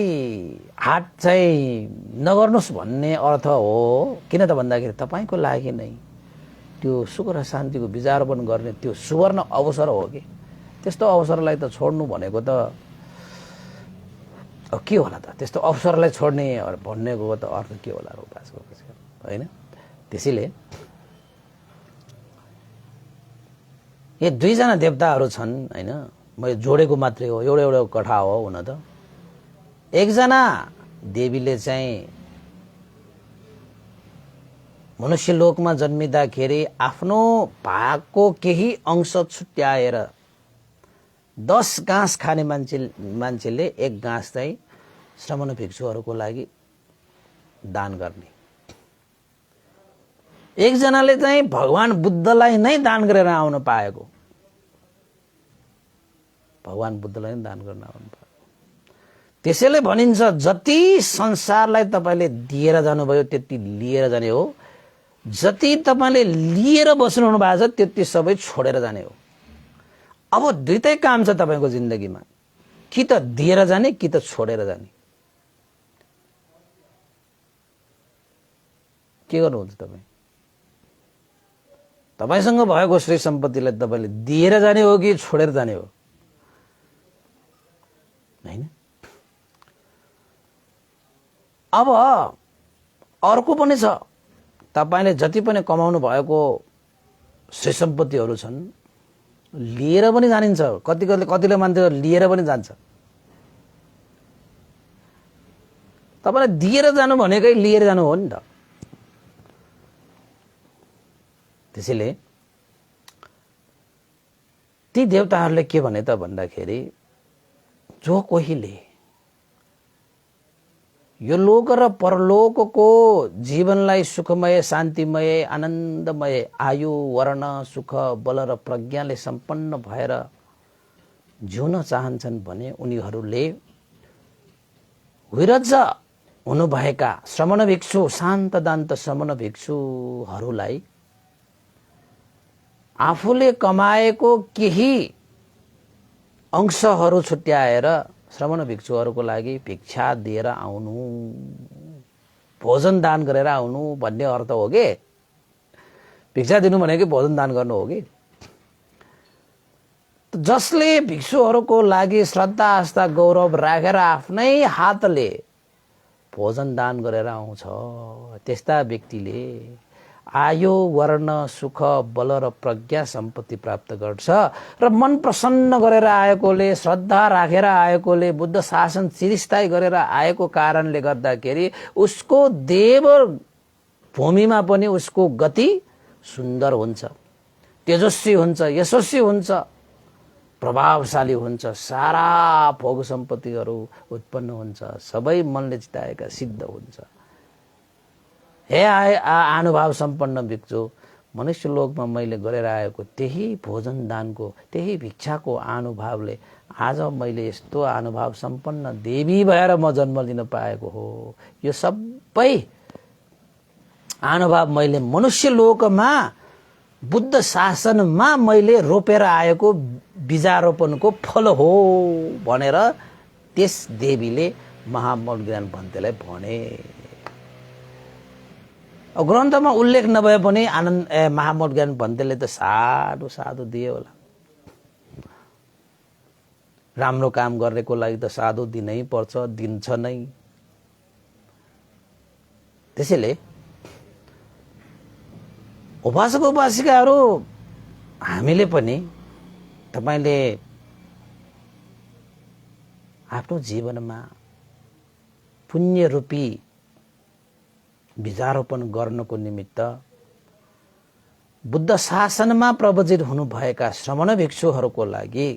हात चाहिँ नगर्नुहोस् भन्ने अर्थ हो। किन त भन्दाखेरि तपाईको लागि नै त्यो सुख र शान्तिको बीजारोपण गर्ने त्यो सुवर्ण अवसर हो कि। त्यस्तो अवसरलाई त छोड्नु भनेको त के होला त, त्यस्तो अवसरलाई छोड्ने भन्नेको त अर्थ के होला र उपासको हैन। त्यसैले यो दुईजना देवताहरू छन् हैन, मैले जोडेको मात्रै हो, एउटा कथा हो हुन त। एकजना देवीले चाहिँ मनुष्य लोकमा जन्मिँदाखेरि आफ्नो भागको केही अंश छुट्याएर 10 घाँस खाने मान्छेले 1 घाँस चाहिँ श्रमण भिक्षुहरूको लागि दान गर्ने। एकजनाले चाहिँ भगवान बुद्धलाई नै दान गरेर आउन पाएको, भगवान बुद्धलाई नै दान गर्न आउनु पाएको। त्यसैले भनिन्छ जति संसारलाई तपाईले दिएर जानुभयो त्यति लिएर जाने हो, जति तपाईले लिएर बस्नु भएको छ त्यति सबै छोडेर जाने हो। अब दुईटै काम छ तपाईको जिन्दगीमा, कि त दिएर जाने कि त छोडेर जाने। के गर्नुहुन्छ तपाईँ? तपाईसँग भएको श्री सम्पत्तिलाई तपाईले दिएर जाने हो कि छोडेर जाने हो? हैन। अब अर्को पनि छ, तपाईले जति पनि कमाउनु भएको श्री सम्पत्तिहरू छन् लिएर पनि जानिन्छ। कतिले मान्छे लिएर पनि जान्छ। तपाईले दिएर जानु भनेकै लिएर जानु हो नि त। त्यसैले ती देवताहरूले के भने त भन्दाखेरि जो कोहीले यो लोक र परलोकको जीवनलाई सुखमय, शान्तिमय, आनन्दमय आयु, वर्ण, सुख, बल र प्रज्ञाले सम्पन्न भएर जिउन चाहन्छन् भने उनीहरूले विरज हुनुभएका श्रमण भिक्षु, शान्त दान्त श्रमण भिक्षुहरूलाई आफूले कमाएको केही अंशहरू छुट्याएर श्रमण भिक्षुहरूको लागि भिक्षा दिएर आउनु, भोजन दान गरेर आउनु भन्ने अर्थ हो के? भिक्षा दिनु भनेको भोजन दान गर्नु हो कि? जसले भिक्षुहरूको लागि श्रद्धा, आस्था, गौरव राखेर आफ्नै हातले भोजन दान गरेर आउँछ, त्यस्ता व्यक्तिले आयु, वर्ण, सुख, बल र प्रज्ञा सम्पत्ति प्राप्त गर्छ र मन प्रसन्न गरेर आएकोले, श्रद्धा राखेर आएकोले, बुद्ध शासन चिरस्थायी गरेर आएको कारणले गर्दाखेरि उसको देव भूमिमा पनि उसको गति सुन्दर हुन्छ, तेजस्वी हुन्छ, यशस्वी हुन्छ, प्रभावशाली हुन्छ, सारा भोग सम्पत्तिहरू उत्पन्न हुन्छ, सबै मनले चिताएका सिद्ध हुन्छ। हे आनुभाव सम्पन्न भिक्षु, मनुष्य लोकमा मैले गरेर आएको त्यही भोजन दानको, त्यही भिक्षाको आनुभावले आज मैले यस्तो आनुभाव सम्पन्न देवी भएर म जन्म लिन पाएको हो। यो सबै आनुभाव मैले मनुष्य लोकमा बुद्ध शासनमा मैले रोपेर आएको बीजारोपणको फल हो भनेर त्यस देवीले महामौलज्ञान भन्तेलाई भने। ग्रन्थमा उल्लेख नभए पनि महामौलज्ञान भन्तेले त साधु साधु दिए होला। राम्रो काम गरेको लागि त साधु दिनै पर्छ, दिन्छ नै। त्यसैले उपासक उपासिकाहरू हामीले पनि तपाईले आफ्नो जीवनमा पुण्य रूपी बीजारोपण गर्नको निमित्त बुद्ध शासनमा प्रवजित हुनुभएका श्रमण भिक्षुहरूको लागि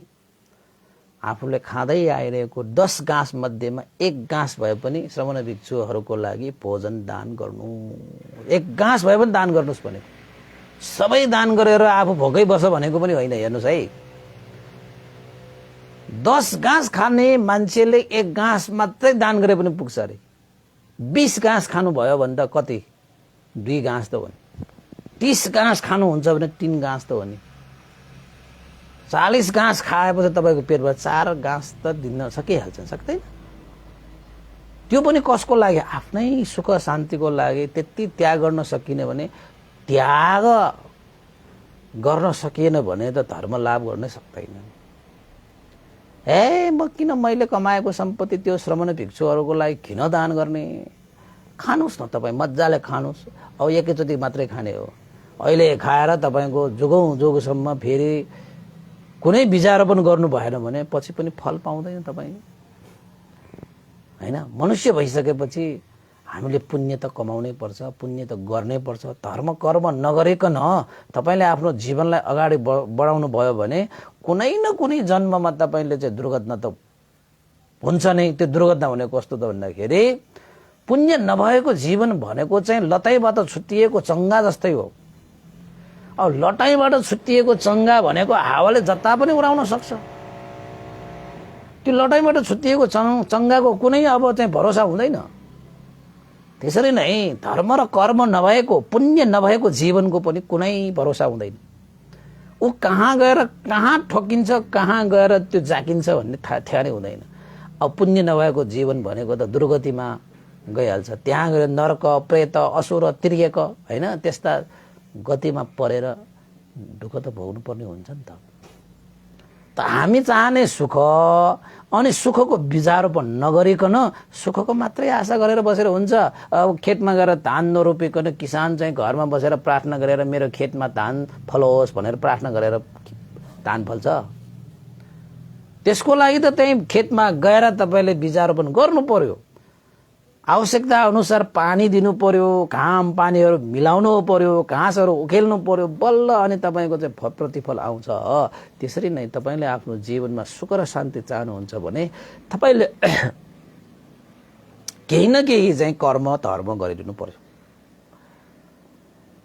आफूले खाँदै आइरहेको 10 घाँस मध्येमा 1 घाँस भए पनि श्रमण भिक्षुहरूको लागि भोजन दान गर्नु। 1 घाँस भए पनि दान गर्नुस् भनेको, सबै दान गरेर आफू भोकै बस भनेको पनि होइन। हेर्नुस् है, 10 घाँस खाने मान्छेले 1 घाँस मात्रै दान गरे पनि पुग्छ अरे। 20 घाँस खानु भयो भने त कति? 2 घाँस त हो नि। 30 घाँस खानुहुन्छ भने 3 घाँस त हो नि। 40 घाँस खाएपछि तपाईँको पेटमा 4 घाँस त दिन सकिहाल्छ, सक्दैन? त्यो पनि कसको लागि? आफ्नै सुख शान्तिको लागि। त्यति त्याग गर्न सकिने भने, त्याग गर्न सकिएन भने त धर्म लाभ गर्नै सक्दैन। म किन मैले कमाएको सम्पत्ति त्यो श्रमण भिक्षुहरूको लागि किन दान गर्ने? खानुस् न, तपाईँ मजाले खानुस्। अब एकैचोटि मात्रै खाने हो। अहिले खाएर तपाईँको जुगौँ जुगसम्म फेरि कुनै बीजारोपण गर्नु भएन भने पछि पनि फल पाउँदैन तपाईँ, हैन? मनुष्य भइसकेपछि हामीले पुण्य त कमाउनै पर्छ, पुण्य त गर्नै पर्छ। धर्म कर्म नगरिकन तपाईले आफ्नो जीवनलाई अगाडि बढाउनु भयो भने कुनै न कुनै जन्ममा तपाईले चाहिँ दुर्घटना त हुन्छ नै। त्यो दुर्घटना भनेको कस्तो त भन्दाखेरि पुण्य नभएको जीवन भनेको चाहिँ लटाइबाट छुट्टिएको चङ्गा जस्तै हो। अब लटाइबाट छुट्टिएको चङ्गा भनेको हावाले जता पनि उडाउन सक्छ। त्यो लटाइबाट छुट्टिएको चङ्गाको कुनै अब चाहिँ भरोसा हुँदैन। त्यसरी नै धर्म र कर्म नभएको, पुण्य नभएको जीवनको पनि कुनै भरोसा हुँदैन। ऊ कहाँ गएर कहाँ ठोकिन्छ, कहाँ गएर त्यो जाकिन्छ भन्ने ठ्यारै हुँदैन। अब पुण्य नभएको जीवन भनेको त दुर्गतिमा गइहाल्छ। त्यहाँ गएर नरक, प्रेत, असुर, तिर्यक हैन त्यस्ता गतिमा परेर दुःख त भोग्नु पर्ने हुन्छ नि त। हामी चाहने सुख अनि सुखको विचारोपण नगरिकन सुखको मात्रै आशा गरेर बसेर हुन्छ। अब खेतमा गएर धान नरोपिकन किसान चाहिँ घरमा बसेर प्रार्थना गरेर मेरो खेतमा धान फलोस् भनेर प्रार्थना गरेर धान फल्छ? त्यसको लागि त त्यही खेतमा गएर तपाईले बिजारोपण गर्नु पर्यो। आवश्यकता अनुसार पानी दिनु पर्यो, घाम पानीहरू मिलाउनु पर्यो, घाँसहरू उखेल्नु पर्यो, बल्ल अनि तपाईको चाहिँ प्रतिफल आउँछ। त्यसरी नै तपाईले आफ्नो जीवनमा सुख र शान्ति चाहनुहुन्छ भने तपाईले केही न केही चाहिँ कर्म धर्म गरिदिनु पर्यो।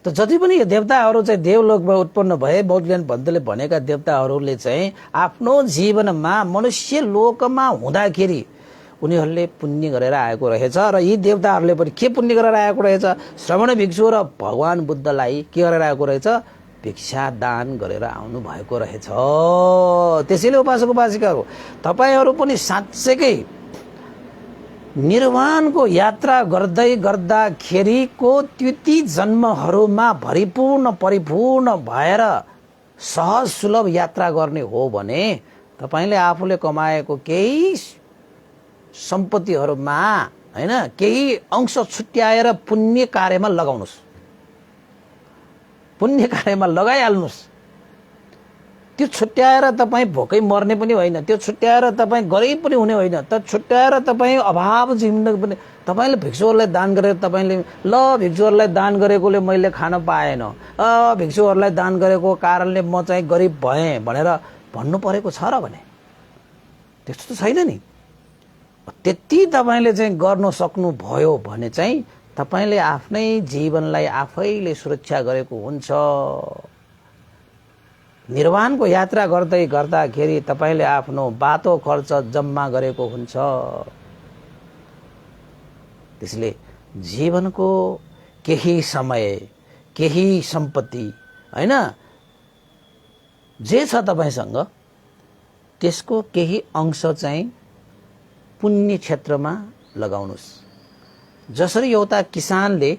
त जति पनि यो देवताहरू चाहिँ देवलोकमा उत्पन्न भए बौद्धज्ञान पन्तले भनेका देवताहरूले चाहिँ आफ्नो जीवनमा मनुष्य लोकमा हुँदाखेरि उनीहरूले पुण्य गरेर आएको रहेछ। र यी देवताहरूले पनि के पुण्य गरेर आएको रहेछ? श्रवण भिक्षु र भगवान बुद्धलाई के गरेर आएको रहेछ? भिक्षा दान गरेर आउनु भएको रहेछ। त्यसैले उपासक उपासिकाहरू तपाईहरू पनि साँच्चैकै निर्वाणको यात्रा गर्दै गर्दाखेरिको ती जन्महरूमा भरिपूर्ण परिपूर्ण भएर सहज सुलभ यात्रा गर्ने हो भने तपाईले आफूले कमाएको केही सम्पत्तिहरूमा हैन केही अंश छुट्याएर पुण्य कार्यमा लगाउनुस्, पुण्य कार्यमा लगाइहाल्नुस्। त्यो छुट्याएर तपाईँ भोकै मर्ने पनि होइन, त्यो छुट्याएर तपाईँ गरिब पनि हुने होइन, त छुट्याएर तपाईँ अभाव जिम्न पनि। तपाईले भिक्षुहरूलाई दान गरेर तपाईले ल भिक्षुहरूलाई दान गरेकोले मैले खान पाएन, भिक्षुहरूलाई दान गरेको कारणले म चाहिँ गरिब भएँ भनेर भन्नु परेको छ र भने? त्यस्तो त छैन नि। त्यति तपाईले चाहिँ गर्न सक्नु भयो भने चाहिँ तपाईले आफ्नै जीवनलाई आफैले सुरक्षा गरेको हुन्छ। निर्वाणको यात्रा गर्दै गर्दाखेरि तपाईले आफ्नो बाटो खर्च जम्मा गरेको हुन्छ। त्यसले जीवनको केही समय, केही सम्पत्ति हैन जे छ तपाईसँग त्यसको केही अंश चाहिँ पुण्य क्षेत्रमा लगाउनुस्। जसरी एउटा किसानले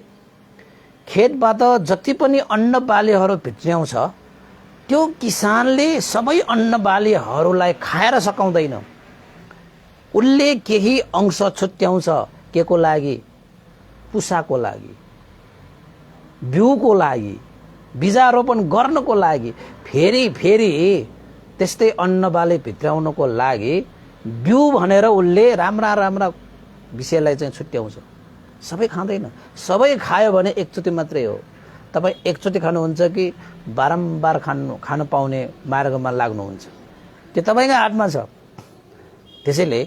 खेतबाट जति पनि अन्न बालीहरू भित्र्याउँछ त्यो किसानले सबै अन्न बालीहरूलाई खाएर सकाउँदैन। उसले केही अंश छुट्याउँछ के को लागि? पुसाको लागि, बिउको लागि, बिजारोपण गर्नको लागि, फेरि त्यस्तै अन्न बाली भित्र्याउनको लागि बिउ भनेर उसले राम्रा राम्रा विषयलाई चाहिँ छुट्याउँछ। सबै खाँदैन। सबै खायो भने एकचोटि मात्रै हो। तपाईँ एकचोटि खानुहुन्छ कि बारम्बार खान पाउने मार्गमा लाग्नुहुन्छ? त्यो तपाईँको हातमा छ। त्यसैले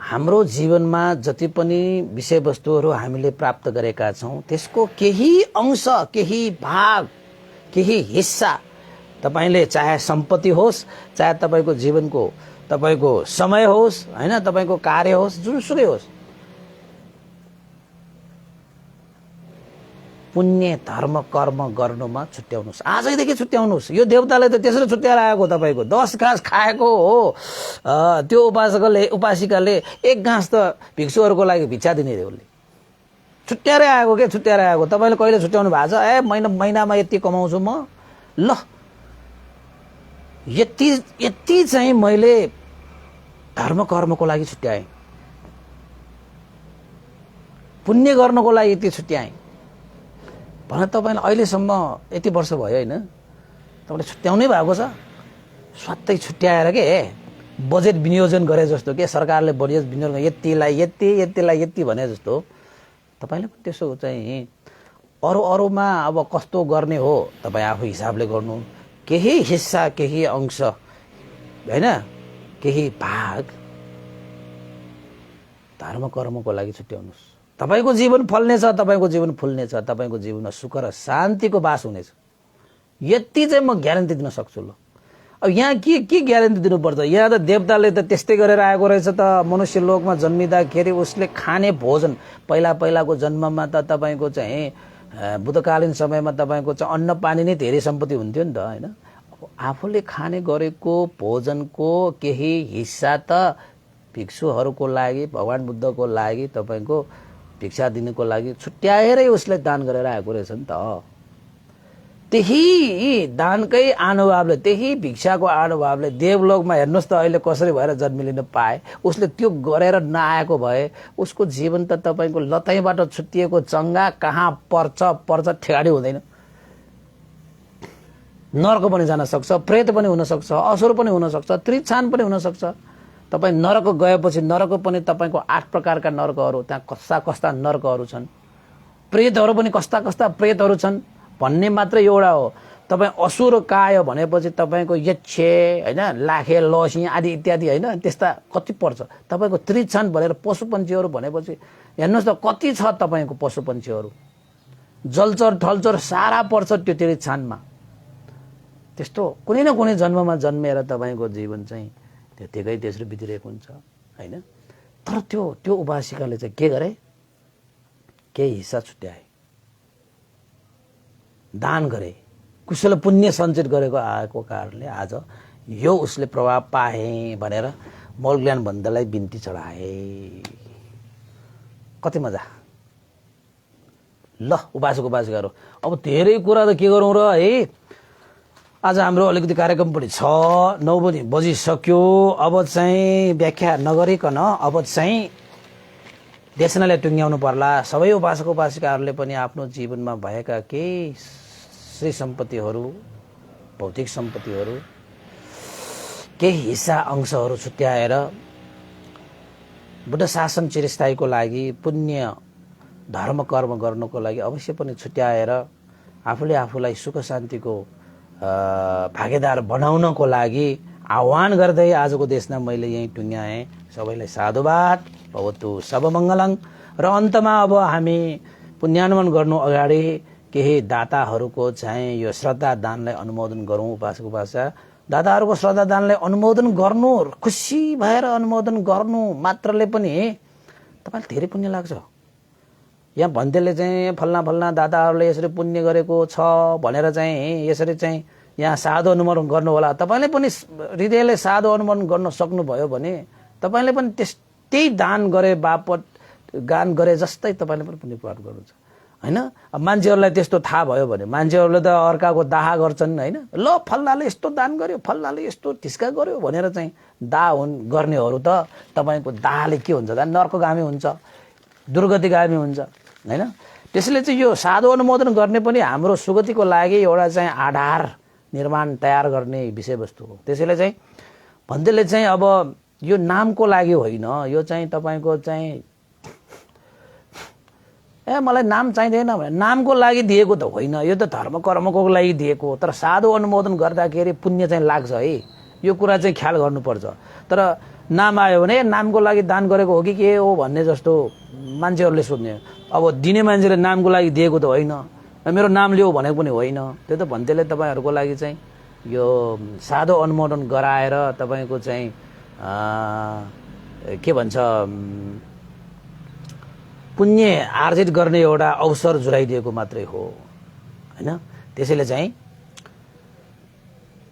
हाम्रो जीवनमा जति पनि विषयवस्तुहरू हामीले प्राप्त गरेका छौँ त्यसको केही अंश, केही भाग, केही हिस्सा तपाईले चाहे सम्पत्ति होस्, चाहे तपाईको जीवनको तपाईको समय होस् हैन, तपाईको कार्य होस्, जुनसुकै होस्, पुण्य धर्म कर्म गर्नुमा छुट्याउनुस्। आजैदेखि छुट्याउनुस्। यो देवताले त त्यसरी छुट्याएर आएको। तपाईको 10 घाँस खाएको हो त्यो उपासिकाले एक घाँस त भिक्षुहरूको लागि भिक्षा दिने रे उसले। छुट्याएरै आएको के छुट्याएर आएको। तपाईले कहिले छुट्याउनु भएको छ? महिनामा यति कमाउँछु म, ल यति चाहिँ मैले धर्म कर्मको लागि छुट्याएँ, पुण्य गर्नको लागि यति छुट्याएँ भने तपाईलाई अहिलेसम्म यति वर्ष भयो हैन, तपाईले छुट्याउनै भएको छ। स्वात्तै छुट्याएर के बजेट विनियोजन गरे जस्तो के सरकारले बजेट विनियोजन यतिलाई यति भने जस्तो तपाईले पनि त्यसो चाहिँ अरूमा अब कस्तो गर्ने हो तपाई आफू हिसाबले गर्नु। केही हिस्सा केही अंश हैन केही भाग धर्म कर्मको लागि छुट्याउनुस्। तपाईको जीवन फल्नेछ, तपाईको जीवन फुल्नेछ, तपाईको जीवनमा सुख र शान्तिको बास हुनेछ। यति चाहिँ म ग्यारेन्टी दिन सक्छु। ल अब यहाँ के ग्यारेन्टी दिनुपर्छ? यहाँ त देवताले त त्यस्तै गरेर आएको रहेछ त। मनुष्य लोकमा जन्मिँदाखेरि उसले खाने भोजन पहिलाको जन्ममा त तपाईको चाहिँ बुद्धकालीन समयमा तपाईको चाहिँ अन्न पानी नै धेरै सम्पत्ति हुन्थ्यो नि त हैन। आफूले खाने गरेको भोजनको केही हिस्सा त भिक्षुहरूको लागि, भगवान बुद्धको लागि, तपाईको भिक्षा दिनको लागि छुट्याएरै उसले दान गरेर आएको रहेछ नि त। त्यही दानकै अनुभवले, त्यही भिक्षाको अनुभवले देवलोकमा हेर्नुस् त अहिले कसरी भएर जन्मिलिन पाए। उसले त्यो गरेर नआएको भए उसको जीवन त तपाईको लतैबाट छुट्टिएको चंगा कहाँ पर्छ ठेगाडी हुँदैन। नरक पनि जान सक्छ, प्रेत पनि हुन सक्छ, असुर पनि हुन सक्छ, त्रिछान पनि हुन सक्छ। तपाई नरक गएपछि नरक पनि तपाईको 8 प्रकारका नरकहरू, त्यहाँ कस्ता नरकहरू छन्। प्रेतहरू पनि कस्ता प्रेतहरू छन् भन्ने मात्र एउटा हो। तपाई असुर काय भनेपछि तपाईको यक्ष हैन, लाखे, लसी आदि इत्यादि हैन, त्यस्ता कति पर्छ। तपाईको त्रिछान भनेर पशुपन्छीहरू भनेपछि हेर्नुस् त कति छ तपाईको पशुपन्छीहरू। जलचर थलचर सारा पर्छ त्यो त्रिछानमा। त्यस्तो कुनै न कुनै जन्ममा जन्मेर तपाईको जीवन चाहिँ त्यतिकै त्यसरी बितिरहेको हुन्छ हैन। तर त्यो उपासिकाले चाहिँ के गरे? केही हिस्सा छुट्याए, दान गरे, कुशल पुण्य सञ्चित गरेको आएको कारणले आज यो उसले प्रभाव पाए भनेर मौलज्ञान बन्धलाई बिन्ती चढाए। कति मजा। ल उपासिकाहरू अब धेरै कुरा त के गरौँ र है। आज हाम्रो अलिकति कार्यक्रम पनि छ, 9 बजिसक्यो। अब चाहिँ व्याख्या नगरिकन अब चाहिँ देशनालाई टुङ्ग्याउनु पर्ला। सबै उपासक उपासिकाहरूले पनि आफ्नो जीवनमा भएका केही श्री सम्पत्तिहरू, भौतिक सम्पत्तिहरू, केही हिस्सा अंशहरू छुट्याएर बुद्ध शासन चिरस्थायीको लागि, पुण्य धर्म कर्म गर्नको लागि अवश्य पनि छुट्याएर आफूले आफूलाई सुख शान्तिको भागीदार बनाउनको लागि आह्वान गर्दै आजको देशमा मैले यही टुङ्ग्याएँ। सबैलाई साधुवाद, भवतु सबमङ्गलं। र अन्तमा अब हामी पुण्यानुमान गर्नु अगाडि केही दाताहरूको चाहिँ यो श्रद्धा दानलाई अनुमोदन गरौँ। उपासक उपासिका दाताहरूको श्रद्धा दानलाई अनुमोदन गर्नु, खुसी भएर अनुमोदन गर्नु मात्रले पनि तपाईलाई धेरै पुण्य लाग्छ। यहाँ भन्तेले चाहिँ फल्ना दाताहरूले यसरी पुण्य गरेको छ भनेर चाहिँ यसरी चाहिँ यहाँ साधु अनुमोदन गर्नु होला। तपाईले पनि हृदयले साधु अनुमोदन गर्न सक्नुभयो भने तपाईले पनि त्यही दान गरे बापत गान गरे जस्तै तपाईले पनि पुण्य प्राप्त गर्नुहुन्छ हैन। अब मान्छेहरूलाई त्यस्तो थाहा भयो भने मान्छेहरूले त अर्काको दाह गर्छन् हैन। ल फल्नाले यस्तो दान गर्यो, फल्नाले यस्तो ठिस्का गर्यो भनेर चाहिँ दाह गर्नेहरू त तपाईको दाहले के हुन्छ त नर्कगामी हुन्छ, दुर्गतिगामी हुन्छ हैन। त्यसैले चाहिँ यो साधु अनुमोदन गर्ने पनि हाम्रो सुगतिको लागि एउटा चाहिँ आधार निर्माण तयार गर्ने विषयवस्तु हो। त्यसैले चाहिँ भन्देले चाहिँ अब यो नामको लागि होइन, यो चाहिँ तपाईको चाहिँ मलाई नाम चाहिँदैन भने नामको लागि दिएको त होइन, यो त धर्म कर्मको लागि दिएको हो। तर साधु अनुमोदन गर्दाखेरि पुण्य चाहिँ लाग्छ है, यो कुरा चाहिँ ख्याल गर्नुपर्छ। तर नाम आयो भने नामको लागि दान गरेको हो कि के हो भन्ने जस्तो मान्छेहरूले सोध्ने। अब दिने मान्छेले नामको लागि दिएको त होइन, मेरो नाम लिऊ भनेको पनि होइन। त्यो त भन्तेले तपाईँहरूको लागि चाहिँ यो साधु अनुमोदन गराएर तपाईँको चाहिँ के भन्छ पुण्य आर्जित गर्ने एउटा अवसर जुराइदिएको मात्रै हो हैन। त्यसैले चाहिँ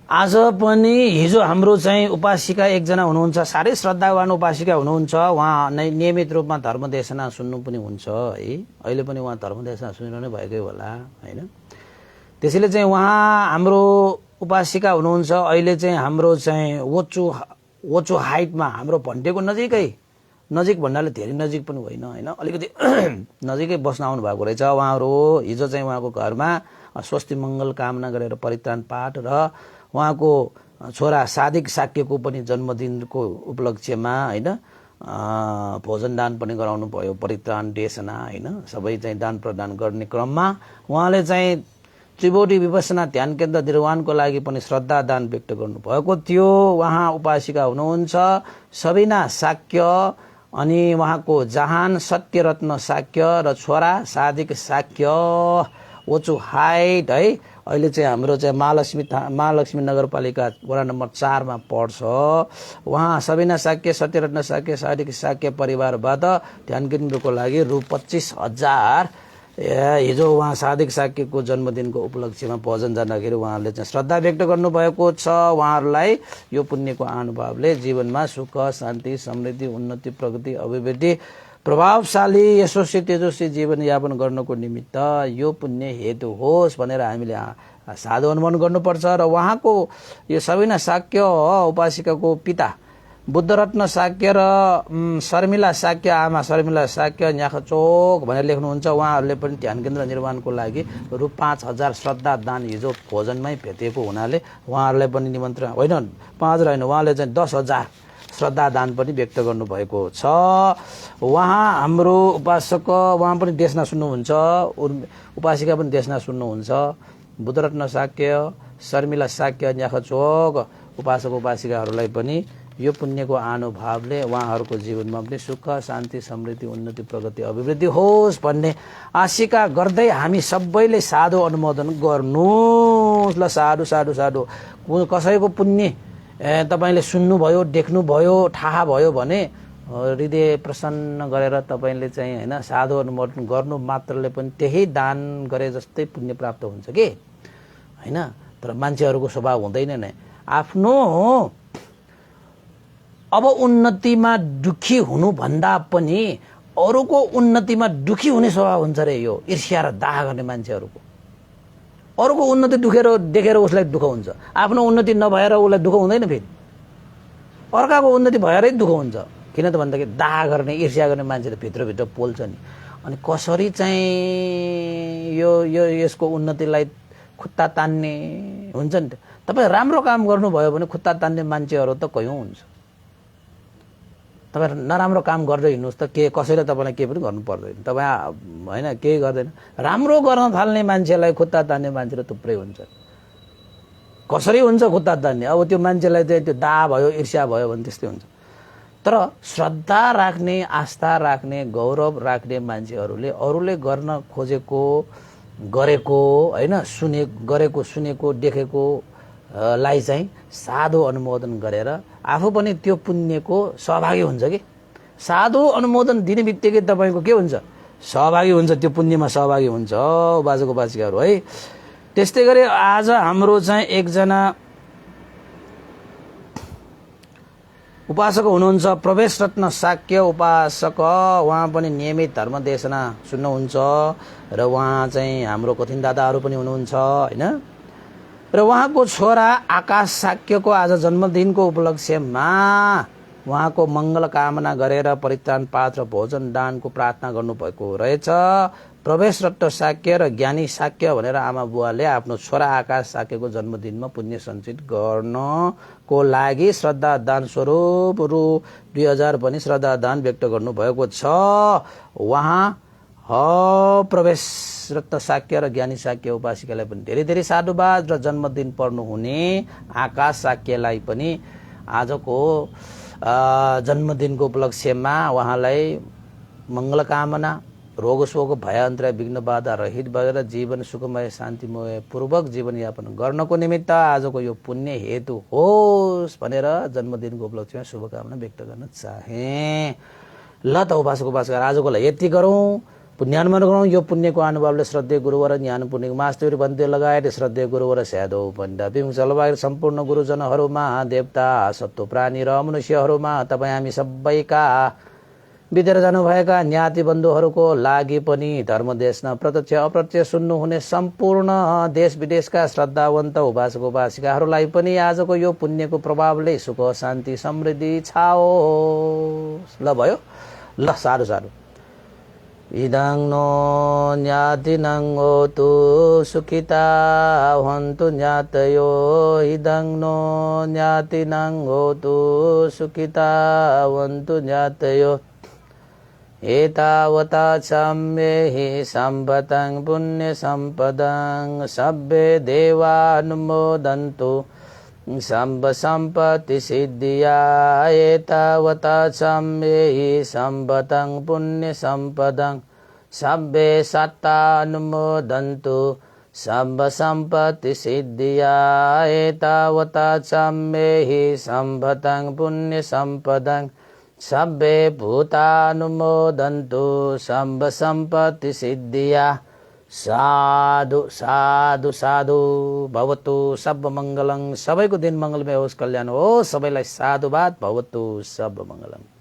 आज पनि हिजो हाम्रो चाहिँ उपासिका एकजना हुनुहुन्छ, साह्रै श्रद्धावान उपासिका हुनुहुन्छ। उहाँ नियमित रूपमा धर्मदेशना सुन्नु पनि हुन्छ है। अहिले पनि उहाँ धर्मदेशना सुनिरहनु भएकै होला हैन। त्यसैले चाहिँ उहाँ हाम्रो उपासिका हुनुहुन्छ। अहिले चाहिँ हाम्रो चाहिँ वचु हाइटमा हाम्रो भन्टेको नजिक भन्नाले धेरै नजिक पनि होइन हैन, अलिकति नजिकै बस्न आउनु भएको रहेछ उहाँहरू। हिजो चाहिँ उहाँको घरमा स्वस्ति मङ्गल कामना गरेर परित्राण पाठ र उहाँको छोरा सादिक शाक्यको पनि जन्मदिनको उपलक्ष्यमा हैन भोजन दान पनि गराउनु भयो, परित्राण देशना हैन सबै चाहिँ दान प्रदान गर्ने क्रममा उहाँले चाहिँ त्रिबोधी विपसना ध्यान केन्द्र निर्माणको लागि पनि श्रद्धा दान व्यक्त गर्नु भएको थियो। उहाँ उपासिका हुनुहुन्छ सबिना शाक्य, अनि उहाँको जहान सत्यरत्न शाक्य र छोरा सादिक शाक्य ओचु हाइट है। अहिले चाहिँ हाम्रो चाहिँ महालक्ष्मी नगरपालिका वडा नम्बर 4 मा पर्छ। उहाँ सबिना शाक्य, सत्यरत्न शाक्य, सादिक शाक्य परिवारबाट ध्यान केन्द्रको लागि रु 25,000 हिजो उहाँ सादिक शाक्यको जन्मदिनको उपलक्ष्यमा भोजन जाँदाखेरि उहाँहरूले चाहिँ श्रद्धा व्यक्त गर्नुभएको छ। उहाँहरूलाई यो पुण्यको अनुभवले जीवनमा सुख शान्ति समृद्धि उन्नति प्रगति अभिवृद्धि प्रभावशाली यशस्वी तेजस्वी जीवनयापन गर्नको निमित्त यो पुण्य हेतु होस् भनेर हामीले साधु अनुमोदन गर्नुपर्छ। र उहाँको यो सबिना शाक्य उपासिकाको पिता बुद्धरत्न शाक्य र शर्मिला शाक्य आमा शर्मिला शाक्य न्याखचोक भनेर लेख्नुहुन्छ। उहाँहरूले पनि ध्यान केन्द्र निर्माणको लागि रु 5,000 श्रद्धा दान हिजो भोजनमै भेटेको हुनाले उहाँहरूलाई पनि निमन्त्रण होइन 5,000 होइन, उहाँले चाहिँ 10,000 श्रद्धा दान पनि व्यक्त गर्नुभएको छ। उहाँ हाम्रो उपासक, उहाँ पनि देशना सुन्नुहुन्छ, उपासिका पनि देशना सुन्नुहुन्छ। बुद्धरत्न शाक्य, शर्मिला शाक्य न्याखचोक उपासक उपासिकाहरूलाई पनि यो पुण्यको अनुभवले उहाँहरूको जीवनमा पनि सुख शान्ति समृद्धि उन्नति प्रगति अभिवृद्धि होस् भन्ने आशिका गर्दै हामी सबैले साधु अनुमोदन गर्नु ल। साधु साधु साधु। कसैको पुण्य तपाईले सुन्नुभयो, देख्नुभयो, थाहा भयो भने हृदय प्रसन्न गरेर तपाईले चाहिँ हैन साधु अनुमोदन गर्नु मात्रले पनि त्यही दान गरे जस्तै पुण्य प्राप्त हुन्छ के हैन। तर मान्छेहरूको स्वभाव हुँदैन नै आफ्नो अब उन्नतिमा दुखी हुनु भन्दा पनि अरूको उन्नतिमा दुखी हुने स्वभाव हुन्छ रे। यो ईर्ष्या र दाह गर्ने मान्छेहरूको अरूको उन्नति देखेर उसलाई दुःख हुन्छ, आफ्नो उन्नति नभएर उसलाई दुःख हुँदैन, फेरि अर्काको उन्नति भएरै दुःख हुन्छ। किन त भन्दाखेरि दाह गर्ने ईर्ष्या गर्ने मान्छे त भित्रभित्र पोल्छ नि। अनि कसरी चाहिँ यसको उन्नतिलाई खुट्टा तान्ने हुन्छ नि त। तपाईँ राम्रो काम गर्नुभयो भने खुट्टा तान्ने मान्छेहरू त कयौँ हुन्छ। तपाईँ नराम्रो काम गर्दै हिँड्नुहोस् त कसैले तपाईँलाई केही पनि गर्नु पर्दैन, तपाईँ होइन केही गर्दैन। राम्रो गर्न थाल्ने मान्छेलाई खुट्टा तान्ने मान्छे त थुप्रै हुन्छ। कसरी हुन्छ खुट्टा तान्ने? अब त्यो मान्छेलाई चाहिँ त्यो दाह भयो ईर्ष्या भयो भने त्यस्तै हुन्छ। तर श्रद्धा राख्ने आस्था राख्ने गौरव राख्ने मान्छेहरूले अरूले गर्न खोजेको गरेको होइन गरेको सुनेको देखेको लाई चाहिँ साधु अनुमोदन गरेर आफू पनि त्यो पुण्यको सहभागी हुन्छ कि। साधु अनुमोदन दिने बित्तिकै तपाईँको के हुन्छ? सहभागी हुन्छ, त्यो पुण्यमा सहभागी हुन्छ बाजेको बाचिकाहरू है। त्यस्तै गरी आज हाम्रो चाहिँ एकजना उपासक हुनुहुन्छ प्रवेश रत्न शाक्य उपासक। उहाँ पनि नियमित धर्म देशना सुन्नुहुन्छ र उहाँ चाहिँ हाम्रो कथिन दादाहरू पनि हुनुहुन्छ होइन। र उहाँको छोरा आकाश शाक्यको आज जन्मदिनको उपलक्ष्यमा उहाँको मङ्गल कामना गरेर परित्राण पात्र भोजन दानको प्रार्थना गर्नुभएको रहेछ। प्रवेश रत्न शाक्य र ज्ञानी शाक्य भनेर आमा बुवाले आफ्नो छोरा आकाश शाक्यको जन्मदिनमा पुण्य सञ्चित गर्नको लागि श्रद्धा दान स्वरूप रु 2,000 पनि श्रद्धा दान व्यक्त गर्नुभएको छ। उहाँ प्रवेश रत्न शाक्य र ज्ञानी शाक्य उपासिकालाई पनि धेरै धेरै साधुवाद र जन्मदिन पर्नुहुने आकाश शाक्यलाई पनि आजको जन्मदिनको उपलक्ष्यमा उहाँलाई मङ्गल कामना रोग शोक भय अन्तरा विघ्न बाधा रहित भएर जीवन सुखमय शान्तिमय पूर्वक जीवनयापन गर्नको निमित्त आजको यो पुण्य हेतु होस् भनेर जन्मदिनको उपलक्ष्यमा शुभकामना व्यक्त गर्न चाहे। ल त उपासक उपासक आजको लागि यति गरौँ, पुण्यानुमोदन गरौँ। यो पुण्यको अनुभवले श्रद्धेय गुरुवर ज्ञान पुण्यको मास्टर बन्ते लगायत श्रद्धेय गुरुवर स्यादो पण्डा विमुख सम्पूर्ण गुरुजनहरूमा देवता सत्व प्राणी र मनुष्यहरूमा तपाईँ हामी सबैका बितेर जानुभएका ज्ञाति बन्धुहरूको लागि पनि धर्म देशमा प्रत्यक्ष अप्रत्यक्ष सुन्नुहुने सम्पूर्ण देश विदेशका श्रद्धावन्त उपासक उपासिकाहरूलाई पनि आजको यो पुण्यको प्रभावले सुख शान्ति समृद्धि छाओस्। ल भयो, ल साधु साधु। Idang no nyatinang otu sukita hontu nyatayo. Idang no nyatinang otu sukita hontu nyatayo. Etavata sammehi sampatang punya sampadang sabbe deva anumodantu Samba sampati siddhya. Etavata sammehi sampatang punya sampadang sabbe satta anumodantu Samba sampati siddhya. Etavata sammehi sampatang punya sampadang sabbe bhuta anumodantu Samba sampati siddhya. साधु साधु साधु भवतु सब मंगलम। सबैको दिन मंगलमय होस्, कल्याण होस् सबैलाई। साधुवाद भवतु सब मंगलम।